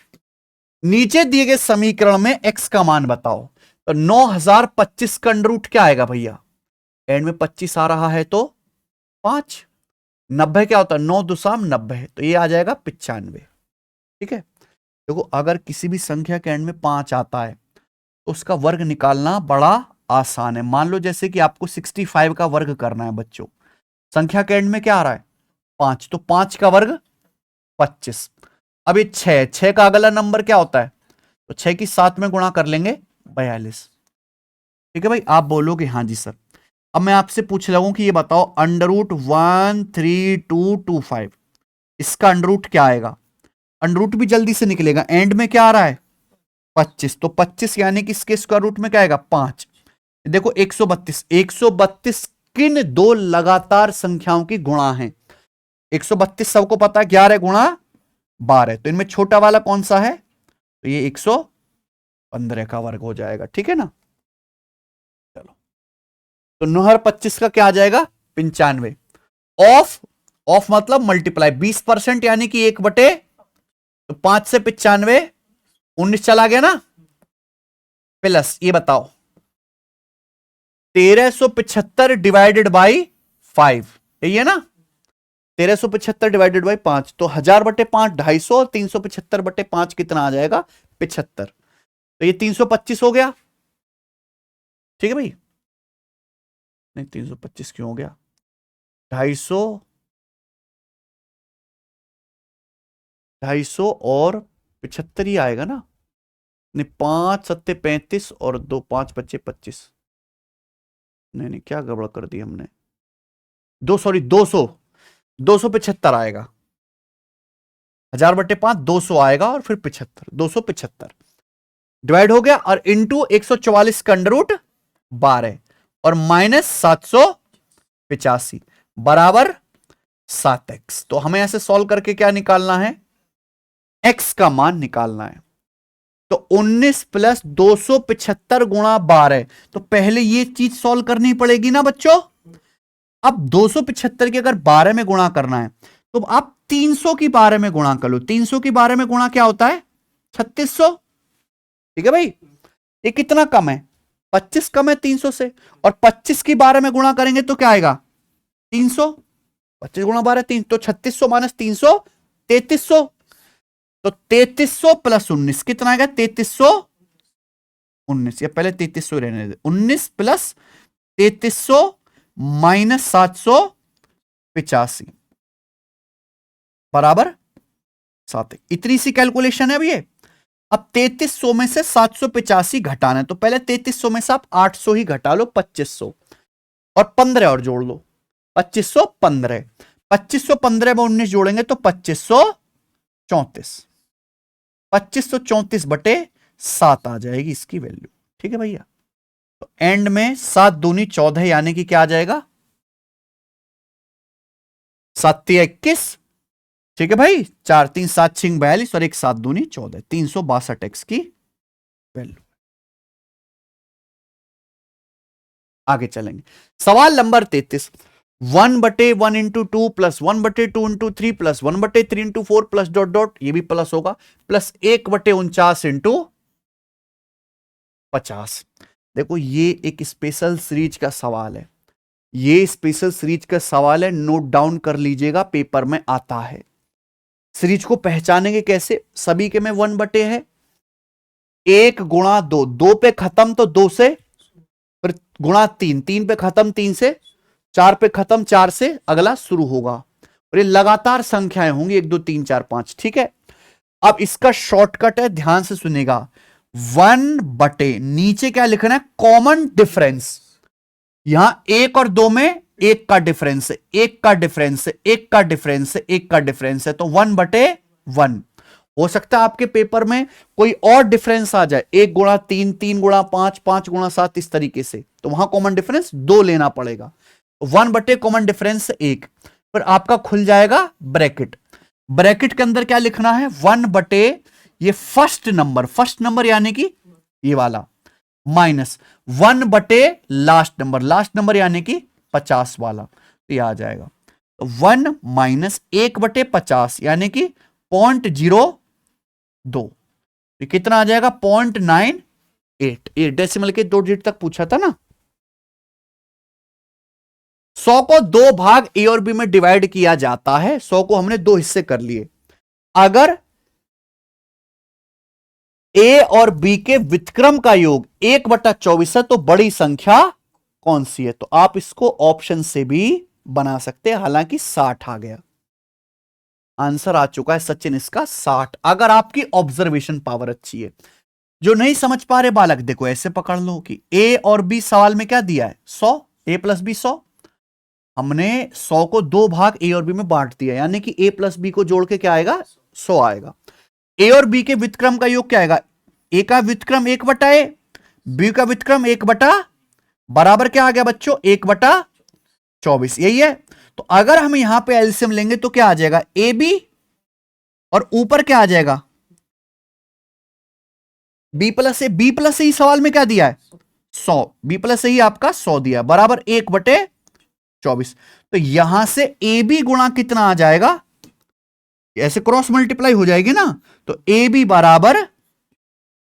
नीचे दिए गए समीकरण में x का मान बताओ। तो 9025 का अंडर रूट क्या आएगा भैया? एंड में 25 आ रहा है तो 5। 90 क्या होता है? 9 दुसाम 90, तो ये आ जाएगा 95। ठीक है? देखो, अगर किसी भी संख्या के एंड में 5 आता है तो उसका वर्ग निकालना बड़ा आसान है। मान लो जैसे कि आपको 65 का वर्ग करना है बच्चों, संख्या के एंड में क्या आ रहा है? 5, तो 5 का वर्ग 25। अब ये 6 का अगला नंबर क्या होता है? तो 6 की 7 में गुणा कर लेंगे 42। ठीक है भाई? आप बोलोगे हाँ जी सर। अब मैं आपसे पूछ रहा हूं कि ये बताओ, अंडर रूट 13225, इसका अंडर रूट क्या आएगा? अंडर रूट भी जल्दी से निकलेगा। एंड में क्या आ रहा है? 25, तो 25 यानी कि इसके स्क्वायर रूट में क्या आएगा? 5। देखो 132, 132 किन दो लगातार संख्याओं की गुणा है? 132 सबको पता है, 11 गुणा 12, तो इनमें छोटा वाला कौन सा है? तो ये 115 का वर्ग हो जाएगा। ठीक है ना? चलो, तो 9 25 का क्या आ जाएगा? 95। ऑफ, ऑफ मतलब मल्टीप्लाई, 20% यानी कि 1 बटे, तो 5 से 95, 19 चला गया ना? प्लस ये बताओ 1375 डिवाइडेड बाई 5, यही है ना? 1375 डिवाइडेड बाई 5, तो 1000 बटे 5 250, और 375 बटे 5 कितना आ जाएगा? 75। तो ये 325 हो गया। ठीक है भाई? नहीं, 325 क्यों हो गया? 250, 250 और 75 ही आएगा ना? नहीं, 5 सत्ते 35 और 2 5 बच्चे 25। नहीं नहीं, क्या गड़बड़ कर दी हमने? 200, 275 आएगा। 1000/5 200 आएगा और फिर 75, 275 डिवाइड हो गया और इंटू 144 का √12 और माइनस 785 बराबर 7x। तो हमें ऐसे सॉल्व करके क्या निकालना है, x का मान निकालना है। तो 19 प्लस 275 गुणा 12, तो पहले ये चीज सॉल्व करनी पड़ेगी ना बच्चों। अब 275 की अगर 12 में गुणा करना है तो आप 300 की 12 में गुणा कर लो। 300 की 12 में गुणा क्या होता है, 3600। ठीक है भाई, ये कितना कम है, 25 कम है 300 से। और 25 की 12 में गुणा करेंगे तो क्या आएगा, 300। 25 गुणा 12 3, तो 3600 माइनस 300 3300। तो 3300 प्लस 19 कितना आएगा, 3319। या पहले 3300 रहने दे, 19 प्लस 3300 माइनस 785 बराबर 7। इतनी सी कैलकुलेशन है अब ये। अब 3300 में से 785 घटाना है, तो पहले 3300 में से आप 800 ही घटा लो, 2500 और 15 और जोड़ लो, 2515। 2515 में 19 जोड़ेंगे तो 2534। 2534/7 आ जाएगी इसकी वैल्यू। ठीक है भैया, तो एंड में 7 दूनी 14 यानी कि क्या आ जाएगा, 7 21। ठीक है भाई, 4 3 7 6 42 और 1 7 दूनी 14, 362x की वैल्यू। आगे चलेंगे, सवाल number 33। 1/1 × 2 plus 1/2 × 3 plus 1/3 × 4 plus dot dot, ये भी प्लस होगा, प्लस 1/49 × 50। देखो ये एक स्पेशल सीरीज का सवाल है, ये स्पेशल सीरीज का सवाल है, नोट डाउन कर लीजिएगा, पेपर में आता है। सीरीज को पहचानेंगे कैसे, सभी के में 1/ है, 1 गुणा 2, 2 पे खत्म तो 2 से, फिर गुणा 3, 3 पे खत्म 3 से, 4 पे खत्म 4 से, अगला शुरू होगा। और ये लगातार संख्याएं होंगी 1 2 3 4 5। ठीक है, अब इसका शॉर्टकट है, ध्यान से सुनेगा। 1/, नीचे क्या लिखना है, कॉमन डिफरेंस। यहां 1 और 2 में 1 का डिफरेंस है, 1 का डिफरेंस है, 1 का डिफरेंस है, 1 का डिफरेंस है, तो 1/1। हो सकता है आपके पेपर में कोई और डिफरेंस आ जाए, 1 गुणा 3, 3 गुणा 5, 5 गुणा 7, इस तरीके से, तो वहां कॉमन डिफरेंस 2 लेना पड़ेगा। 1/, कॉमन डिफरेंस 1, फिर आपका खुल जाएगा ब्रैकेट। ब्रैकेट के अंदर क्या लिखना है, 1/, ये फर्स्ट नंबर यानी कि ये वाला, माइनस 1/, लास्ट नंबर यानी कि 50 वाला, तो ये आ जाएगा। तो 1 माइनस 1/50 यानी कि 0.02, ये कितना आ जाएगा, 0.98। ये डेसिमल के 2 डिजिट तक पूछा था ना। 100 को 2 भाग ए और बी में डिवाइड किया जाता है, 100 को हमने 2 हिस्से कर लिए। अगर ए और बी के व्युत्क्रम का योग 1/24 है तो बड़ी संख्या कौन सी है, तो आप इसको ऑप्शन से भी बना सकते हैं, हालांकि 60 आ गया, आंसर आ चुका है सचिन इसका 60, अगर आपकी ऑब्जर्वेशन पावर अच्छी है। जो नहीं समझ पा रहे बालक, देखो ऐसे पकड़ लो कि ए और बी सवाल में क्या दिया है, 100, a + b 100। हमने 100 को 2 भाग ए और बी में बांट दिया, यानी कि a + b को जोड़ के क्या आएगा, 100 आएगा। ए और बी के व्युत्क्रम का योग क्या आएगा, ए का व्युत्क्रम 1/a, बी का व्युत्क्रम 1/ बराबर क्या आ गया बच्चों, 1/24, यही है। तो अगर हम यहां पे एलसीएम लेंगे तो क्या आ जाएगा, ए बी, और ऊपर क्या आ जाएगा, b + a। b + a सवाल में क्या दिया है, 100, b + a आपका 100 दिया, बराबर 1/24। तो यहां से ए बी गुणा कितना आ जाएगा, ऐसे क्रॉस मल्टीप्लाई हो जाएगी ना, तो ए बी बराबर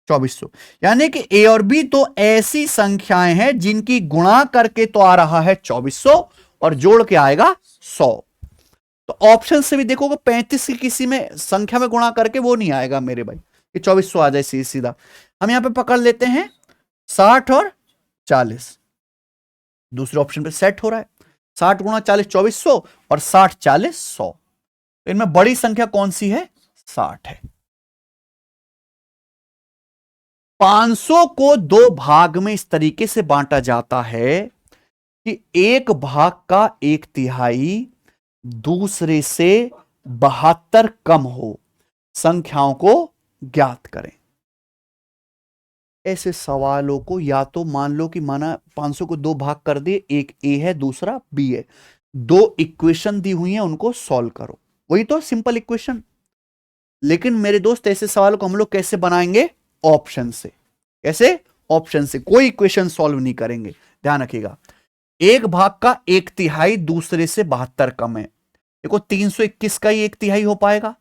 2400। यानी कि ए और बी तो ऐसी संख्याएं हैं जिनकी गुणा करके तो आ रहा है 2400 और जोड़ के आएगा 100। तो ऑप्शन से भी देखोगे 35 की किसी में संख्या में गुणा करके वो नहीं आएगा मेरे भाई, कि 2400 आ जाए सीधा। हम यहां पे पकड़ लेते हैं 60 और 40, दूसरे ऑप्शन पे सेट हो रहा है, 60 × 40 2400 और 60 40 100। इनमें बड़ी संख्या कौन सी है, 60 है। 500 को 2 भाग में इस तरीके से बांटा जाता है कि 1 भाग का 1/3 दूसरे से 72 कम हो, संख्याओं को ज्ञात करें। ऐसे सवालों को या तो मान लो कि माना 500 को 2 भाग कर दिए, एक ए है दूसरा बी है, 2 इक्वेशन दी हुई हैं, उनको सॉल्व करो, वही तो सिंपल इक्वेशन। लेकिन मेरे दोस्त ऐसे सवालों को हम लोग कैसे बनाएंगे? ऑप्शन से। कैसे? ऑप्शन से। कोई इक्वेशन सॉल्व नहीं करेंगे, ध्यान रखिएगा। एक भाग का 1/3 दूसरे से 72 कम है। देखो 321 का ही 1/3 हो पाएगा।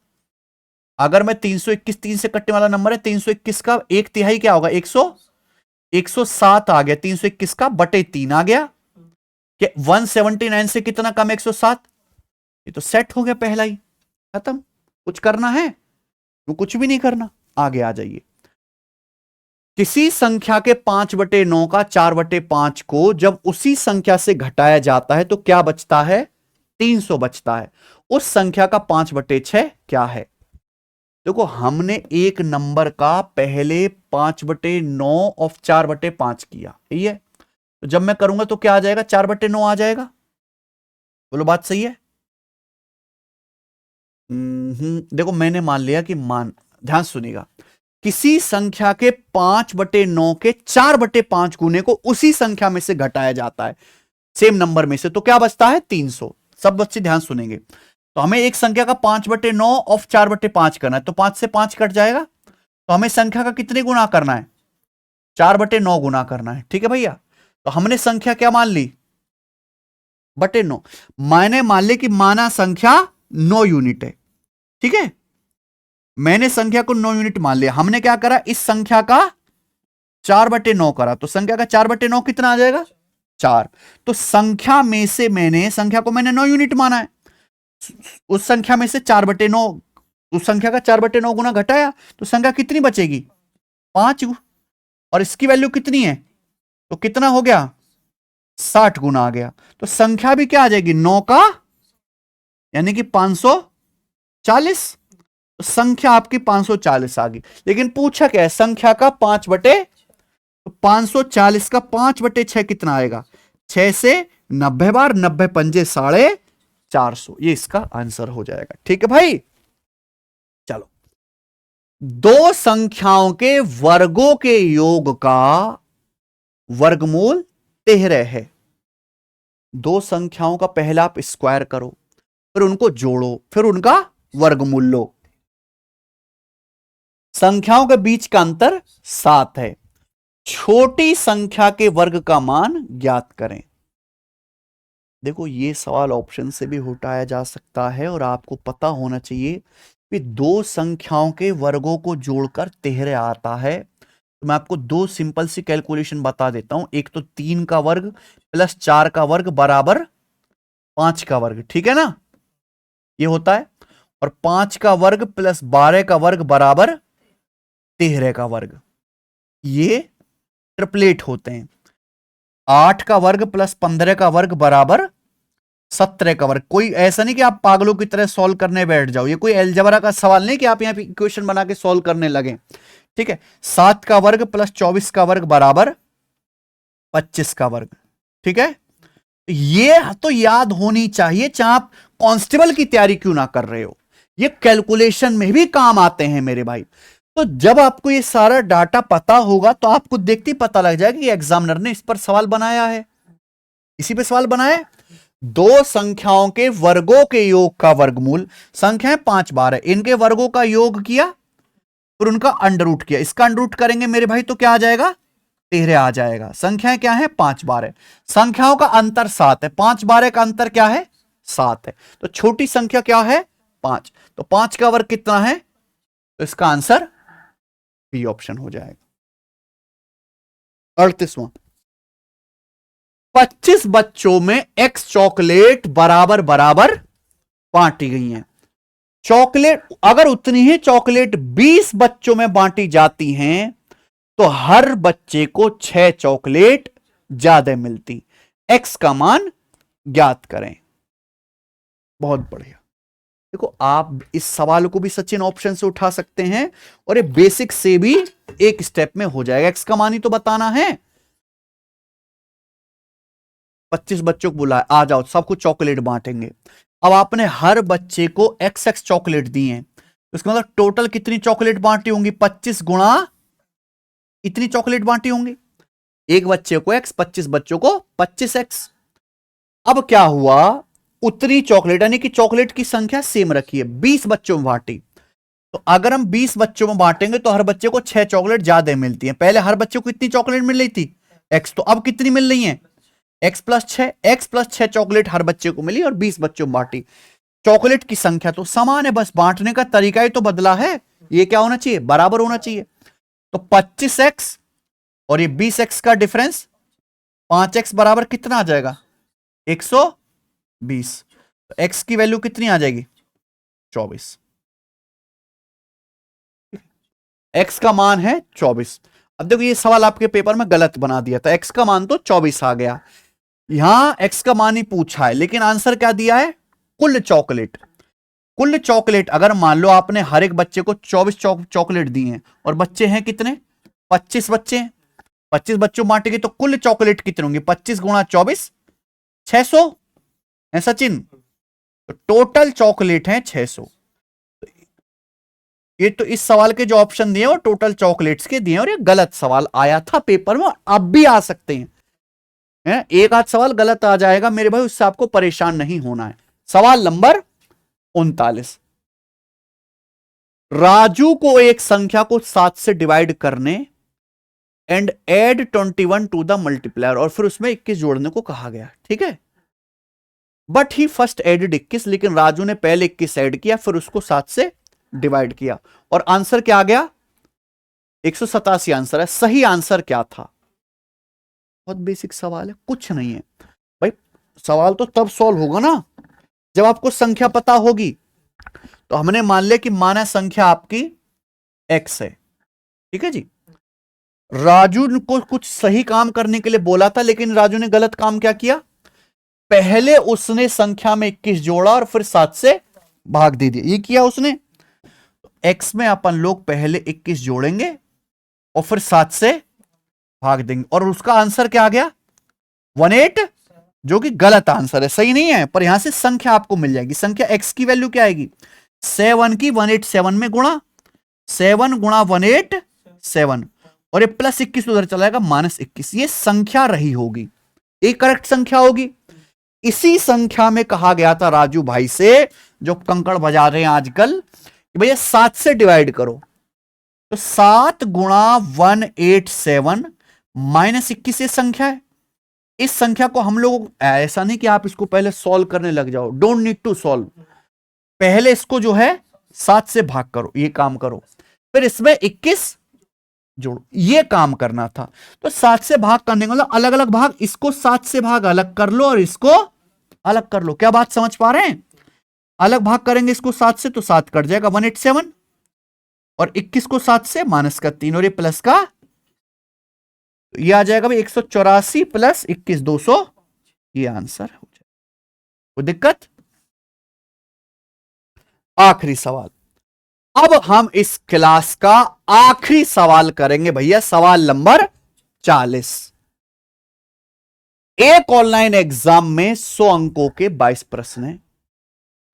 अगर मैं 321 3 से कटने वाला नंबर है, 321 का 1/3 क्या होगा? 107 आ गया। 321 का बटे 3 आ गया। 179 से कितना कम? 107। ये तो सेट हो गया पहला ही, खत्म। कुछ करना है तो कुछ भी नहीं करना, आगे आ जाइए। किसी संख्या के 5/9 का 4/5 को जब उसी संख्या से घटाया जाता है तो क्या बचता है? 300 बचता है। उस संख्या का 5/6 क्या है? देखो हमने एक नंबर का पहले 5/9 और 4/5 किया, यही है। तो जब मैं करूंगा तो क्या आ जाएगा? 4/9 आ जाएगा। बोलो बात सही है? देखो मैंने मान लिया कि ध्यान सुनिएगा, किसी संख्या के 5/9 के 4/5 गुने को उसी संख्या में से घटाया जाता है, सेम नंबर में से, तो क्या बचता है? 300। सब बच्चे ध्यान सुनेंगे। तो हमें एक संख्या का 5/9 और 4/5 करना है, तो 5 से 5 कट जाएगा। तो हमें संख्या का कितने गुना करना है? 4/9 गुना करना है, ठीक है भैया। तो हमने संख्या क्या मान ली? बटे 9। मैंने मान ली कि माना संख्या 9 यूनिट है, ठीक है। मैंने संख्या को 9 यूनिट मान लिया। हमने क्या करा? इस संख्या का 4/9 करा, तो संख्या का 4/9 कितना आ जाएगा? 4। तो संख्या में से संख्या को मैंने 9 यूनिट माना है, उस संख्या में से 4/9, उस संख्या का 4/9 गुना घटाया तो संख्या कितनी बचेगी? 5। और इसकी वैल्यू कितनी है? तो कितना हो गया? 60 गुना आ गया। तो संख्या भी क्या आ जाएगी? 9 का, यानी कि 540। तो संख्या आपकी 540 आ गई। लेकिन पूछा क्या है? संख्या का 540 का 5/6 कितना आएगा? 6 से 90 बार, 90 पंजे 450। ये इसका आंसर हो जाएगा, ठीक है भाई। चलो, दो संख्याओं के वर्गों के योग का वर्गमूल 13 है। दो संख्याओं का पहला आप स्क्वायर करो, फिर उनको जोड़ो, फिर उनका वर्गमूल लो। संख्याओं के बीच का अंतर 7 है। छोटी संख्या के वर्ग का मान ज्ञात करें। देखो ये सवाल ऑप्शन से भी हटाया जा सकता है, और आपको पता होना चाहिए कि दो संख्याओं के वर्गों को जोड़कर 13 आता है। तो मैं आपको दो सिंपल सी कैलकुलेशन बता देता हूं। एक तो 3 का वर्ग प्लस 4 का वर्ग बराबर 5 का वर्ग, ठीक है ना, ये होता है। और 5 का वर्ग प्लस 12 का वर्ग बराबर 13 का वर्ग, ये ट्रिपलेट होते हैं। 8 का वर्ग प्लस 15 का वर्ग बराबर 17 का वर्ग। कोई ऐसा नहीं कि आप पागलों की तरह सॉल्व करने बैठ जाओ, ये कोई अलजेब्रा का सवाल नहीं कि आप यहां पे इक्वेशन बना के सॉल्व करने लगे, ठीक है। 7 का वर्ग प्लस 24 का वर्ग बराबर 25 का वर्ग, ठीक है। ये तो याद होनी चाहिए, चाहे आप कांस्टेबल की तैयारी क्यों ना कर रहे हो, ये कैलकुलेशन में भी काम आते हैं मेरे भाई। तो जब आपको ये सारा डाटा पता होगा तो आपको देखते ही पता लग जाएगा कि एग्जामिनर ने इस पर सवाल बनाया है, इसी पे सवाल बनाया है। दो संख्याओं के वर्गों के योग का वर्गमूल, संख्याएं 5 बार है, इनके वर्गों का योग किया और उनका अंडर रूट किया। इसका अंडर रूट करेंगे मेरे भाई तो क्या आ जाएगा? 13 आ जाएगा। संख्याएं क्या है? 5 बार है। संख्याओं का अंतर 7 है। 5 बार का अंतर क्या है? 7 है। तो छोटी संख्या क्या है? 5। तो 5 का वर्ग कितना है? तो इसका आंसर बी ऑप्शन हो जाएगा। 38वां, 25 बच्चों में x चॉकलेट बराबर बराबर बांटी गई हैं। चॉकलेट अगर उतनी ही चॉकलेट 20 बच्चों में बांटी जाती हैं तो हर बच्चे को 6 चॉकलेट ज्यादा मिलती। x का मान ज्ञात करें। बहुत बढ़िया। देखो आप इस सवाल को भी सचिन ऑप्शन से उठा सकते हैं, और ये बेसिक से भी एक स्टेप में हो जाएगा। x का मान ही तो बताना है। 25 बच्चों को बुलाए, आ जाओ सबको चॉकलेट बांटेंगे। अब आपने हर बच्चे को XX चॉकलेट दी है, तो इसका मतलब टोटल कितनी चॉकलेट बांटी होंगी? 25 गुणा इतनी चॉकलेट बांटी होंगी। एक बच्चे को X, 25 बच्चों को 25X। अब क्या हुआ, उतनी चॉकलेट यानी कि चॉकलेट की संख्या सेम रखी है, 20 बच्चों में बांटी। तो अगर हम 20 बच्चों में बांटेंगे तो हर बच्चे को 6 चॉकलेट ज्यादा मिलती है। पहले हर बच्चे को इतनी चॉकलेट मिल रही थी X, तो अब कितनी मिल रही है? X + 6, X + 6 चॉकलेट हर बच्चे को मिली और 20 बच्चों में बांटी। चॉकलेट की संख्या तो समान है, बस बांटने का तरीका ही तो बदला है। ये क्या होना चाहिए? बराबर होना चाहिए। तो 25X और ये 20X का डिफरेंस 5X बराबर कितना आ जाएगा? 120। तो X की वैल्यू कितनी आ जाएगी? 24। X का मान है 24। अब देखो ये सवाल आपके पेपर में गलत बना दिया था, X का मान तो 24 आ गया, यहां X का मान ही पूछा है, लेकिन आंसर क्या दिया है? कुल चॉकलेट। कुल चॉकलेट अगर मान लो आपने हर एक बच्चे को 24 चॉकलेट दी हैं और बच्चे हैं कितने? 25 बच्चे हैं। 25 बच्चों बांटेंगे तो कुल चॉकलेट कितने होंगे? 25 गुणा 24, 600 है सचिन। तो टोटल चॉकलेट है 600। ये तो इस सवाल के जो ऑप्शन दिए वो टोटल चॉकलेट्स के दिए, और ये गलत सवाल आया था पेपर में, अब भी आ सकते हैं। एक आध सवाल गलत आ जाएगा मेरे भाई, उससे आपको परेशान नहीं होना है। सवाल नंबर 39, राजू को एक संख्या को 7 से डिवाइड करने and add 21 to the multiplier, और फिर उसमें 21 जोड़ने को कहा गया, ठीक है। बट ही फर्स्ट एडेड 21, लेकिन राजू ने पहले 21 ऐड किया, फिर उसको 7 से डिवाइड किया, और आंसर क्या आ गया? 187 आंसर है। सही आंसर क्या था? बहुत बेसिक सवाल है, कुछ नहीं है भाई। सवाल तो तब सॉल्व होगा ना जब आपको संख्या पता होगी। तो हमने मान लिया कि माना संख्या आपकी X है, ठीक है जी। राजू को कुछ सही काम करने के लिए बोला था, लेकिन राजू ने गलत काम क्या किया? पहले उसने संख्या में 21 जोड़ा और फिर 7 से भाग दे दिया, ये किया उसने। X में अपन लोग पहले 21 जोड़ेंगे और फिर 7 से भाग देंगे, और उसका आंसर क्या आ गया? 18, जो कि गलत आंसर है, सही नहीं है। पर यहां से संख्या आपको मिल जाएगी। संख्या X की वैल्यू क्या आएगी? 7 की 187 में गुणा, 7 गुणा 187, और ये प्लस 21 उधर चला जाएगा, -21। ये संख्या रही होगी, एक करेक्ट संख्या होगी। इसी संख्या में कहा गया था राजू भाई से, जो कंकड़ बजा रहे हैं आजकल, कि भैया 7 से डिवाइड करो। तो 7 गुणा 187 -21 ये संख्या है। इस संख्या को हम लोग, ऐसा नहीं कि आप इसको पहले सॉल्व करने लग जाओ, डोंट नीड टू सॉल्व। पहले इसको जो है 7 से भाग करो, ये काम करो, फिर इसमें 21 जोड़ो, ये काम करना था। तो 7 से भाग करने का मतलब अलग अलग भाग, इसको 7 से भाग अलग कर लो और इसको अलग कर लो। क्या बात समझ पा रहे हैं? अलग भाग करेंगे इसको 7 से तो 7 कट जाएगा 187, और 21 को 7 से -3, और ये प्लस का, ये आ जाएगा भाई 184 प्लस 21 200, ये आंसर हो जाएगा। कोई दिक्कत? आखिरी सवाल, अब हम इस क्लास का आखिरी सवाल करेंगे भैया, सवाल नंबर 40। एक ऑनलाइन एग्जाम में 100 अंकों के 22 प्रश्न हैं।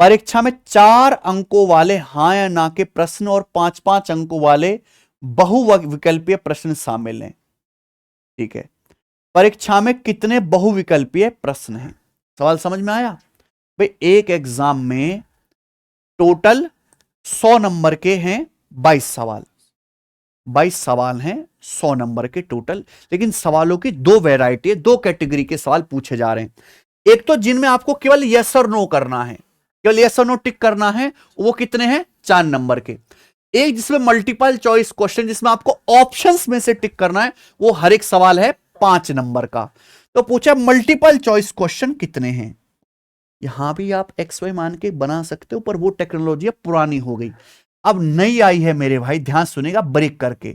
परीक्षा में 4 अंकों वाले हां या ना के प्रश्न और 5-5 अंकों वाले बहुविकल्पीय प्रश्न शामिल हैं, ठीक है। परीक्षा में कितने बहुविकल्पीय प्रश्न हैं? सवाल समझ में आया भाई? एक एग्जाम में टोटल 100 नंबर के हैं 22 सवाल, 22 सवाल हैं 100 नंबर के टोटल, लेकिन सवालों की 2 वैरायटी है, 2 कैटेगरी के सवाल पूछे जा रहे हैं। एक तो जिनमें आपको केवल यस और नो करना है, केवल यस और नो टिक करना है, वो कितने हैं? 4 नंबर के। एक जिसमें मल्टीपल चॉइस क्वेश्चन, जिसमें आपको ऑप्शंस में से टिक करना है, वो हर एक सवाल है 5 नंबर का। तो पूछा मल्टीपल चॉइस क्वेश्चन कितने हैं? यहां भी आप XY मान के बना सकते हो, पर वो टेक्नोलॉजी अब पुरानी हो गई, अब नई आई है मेरे भाई, ध्यान सुनेगा ब्रेक करके।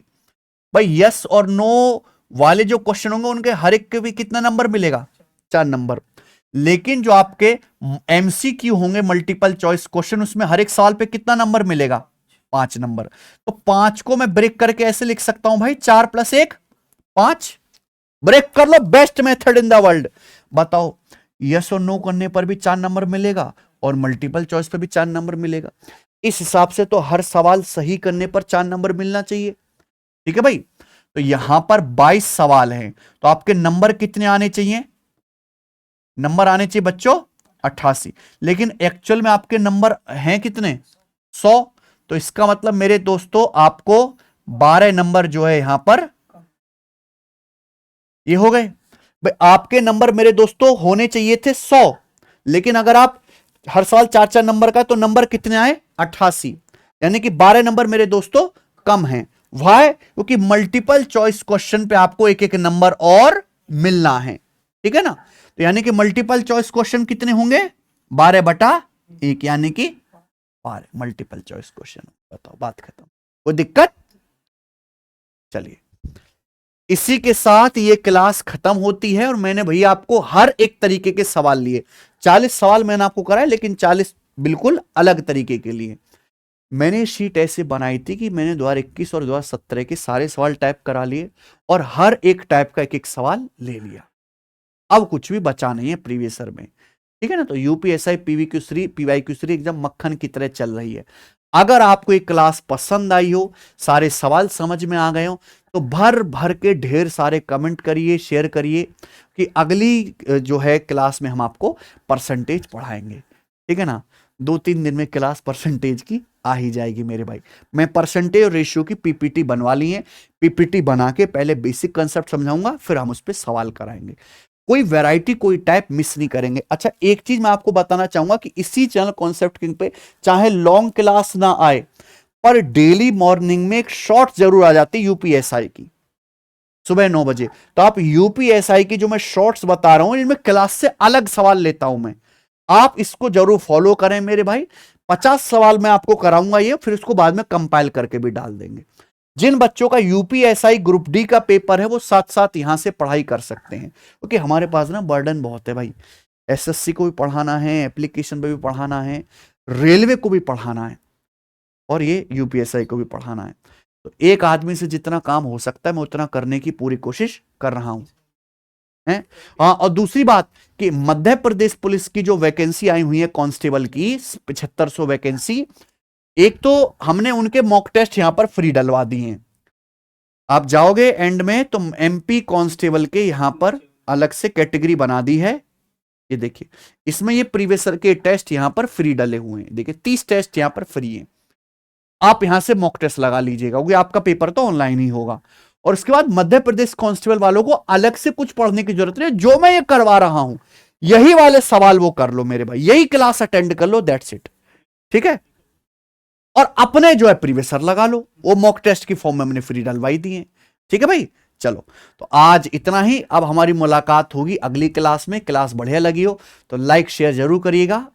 भाई यस और नो वाले जो क्वेश्चन होंगे उनके हर एक के भी कितना नंबर मिलेगा? 4 नंबर। लेकिन जो आपके MCQ होंगे, मल्टीपल चॉइस क्वेश्चन, उसमें हर एक सवाल पे कितना नंबर मिलेगा? 5 नंबर। तो 5 को मैं ब्रेक करके ऐसे लिख सकता हूं भाई, 4 + 1 5। ब्रेक कर लो, best method in the world. बताओ, यस और नो करने पर भी 4 नंबर मिलेगा, और मल्टीपल चॉइस पे भी 4 नंबर मिलेगा। इस हिसाब से तो हर सवाल सही करने पर 4 नंबर मिलना चाहिए। ठीक है भाई, तो यहां पर 22 सवाल हैं, तो आपके नंबर कितने आने चाहिए? नंबर आने चाहिए बच्चों 88, लेकिन एक्चुअल में आपके नंबर हैं कितने? 100। तो इसका मतलब मेरे दोस्तों आपको 12 नंबर जो है यहां पर ये हो गए। भाई आपके नंबर मेरे दोस्तों होने चाहिए थे 100, लेकिन अगर आप हर सवाल 4-4 नंबर का, तो नंबर कितने आए? 88, यानी कि 12 नंबर मेरे दोस्तों कम हैं। वाई? क्योंकि मल्टीपल चॉइस क्वेश्चन पे आपको एक एक नंबर और मिलना है। ठीक है ना, तो यानी कि मल्टीपल चॉइस क्वेश्चन कितने होंगे? 12/1, यानी कि 12 मल्टीपल चॉइस क्वेश्चन। बताओ, बात खत्म, कोई दिक्कत? चलिए, इसी के साथ ये क्लास खत्म होती है। और मैंने भैया आपको हर एक तरीके के सवाल लिए, 40 सवाल मैंने आपको कराए, लेकिन 40 बिल्कुल अलग तरीके के लिए। मैंने शीट ऐसे बनाई थी कि मैंने 2021 और 2017 के सारे सवाल टाइप करा लिए और हर एक टाइप का एक एक सवाल ले लिया। अब कुछ भी बचा नहीं है प्रीवियस ईयर में। ठीक है ना, तो यूपीएसआई पीवीक्यू3 पीवाईक्यू3 एकदम मक्खन की तरह चल रही है। अगर आपको एक क्लास पसंद आई हो, सारे सवाल समझ में आ गए हो, तो भर भर के ढेर सारे कमेंट करिए, शेयर करिए कि अगली जो है क्लास में हम आपको परसेंटेज पढ़ाएंगे। ठीक है ना, 2-3 दिन में क्लास परसेंटेज की आ ही जाएगी मेरे भाई। मैं परसेंटेज और रेशियो की पीपीटी बनवा ली है। पीपीटी बना के पहले बेसिक कंसेप्ट समझाऊंगा, फिर हम उस पर सवाल कराएंगे। कोई वैरायटी, कोई टाइप मिस नहीं करेंगे। अच्छा, एक चीज मैं आपको बताना चाहूंगा कि इसी चैनल कॉन्सेप्ट किंग पे चाहे लॉन्ग क्लास ना आए, पर डेली मॉर्निंग में एक शॉर्ट जरूर आ जाती है यूपीएसआई की, सुबह 9 बजे। तो आप यूपीएसआई की जो मैं शॉर्ट्स बता रहा हूं, इनमें क्लास से अलग सवाल लेता हूं मैं, आप इसको जरूर फॉलो करें मेरे भाई। 50 सवाल मैं आपको कराऊंगा ये, फिर इसको बाद में कंपाइल करके भी डाल देंगे। जिन बच्चों का यूपीएसआई ग्रुप डी का पेपर है, वो साथ साथ यहां से पढ़ाई कर सकते हैं, क्योंकि हमारे पास ना बर्डन बहुत है भाई। एसएससी को भी पढ़ाना है, एप्लीकेशन पे भी पढ़ाना है, रेलवे को भी पढ़ाना है, और ये यूपीएसआई को भी पढ़ाना है। तो एक आदमी से जितना काम हो सकता है मैं उतना करने की पूरी कोशिश कर रहा हूं। है हाँ, और दूसरी बात कि मध्य प्रदेश पुलिस की जो वैकेंसी आई हुई है कांस्टेबल की 7500 वैकेंसी, एक तो हमने उनके मॉक टेस्ट यहां पर फ्री डलवा दिए हैं। आप जाओगे एंड में तो एमपी कांस्टेबल के यहां पर अलग से कैटेगरी बना दी है। ये देखिए, इसमें ये प्रीवियस ईयर के टेस्ट यहां पर फ्री डले हुए हैं। देखिए 30 टेस्ट यहां पर फ्री हैं, आप यहां से मॉक टेस्ट लगा लीजिएगा, क्योंकि आपका पेपर तो ऑनलाइन ही होगा। और उसके बाद मध्य प्रदेश कांस्टेबल वालों को अलग से कुछ पढ़ने की जरूरत नहीं, जो मैं ये करवा रहा हूं यही वाले सवाल वो कर लो मेरे भाई, यही क्लास अटेंड कर लो, दैट्स इट। ठीक है, और अपने जो है प्रीवियस ईयर लगा लो, वो मॉक टेस्ट की फॉर्म में मैंने फ्री डलवाई दी है। ठीक है भाई, चलो तो आज इतना ही। अब हमारी मुलाकात होगी अगली क्लास में। क्लास बढ़िया लगी हो तो लाइक शेयर जरूर करिएगा।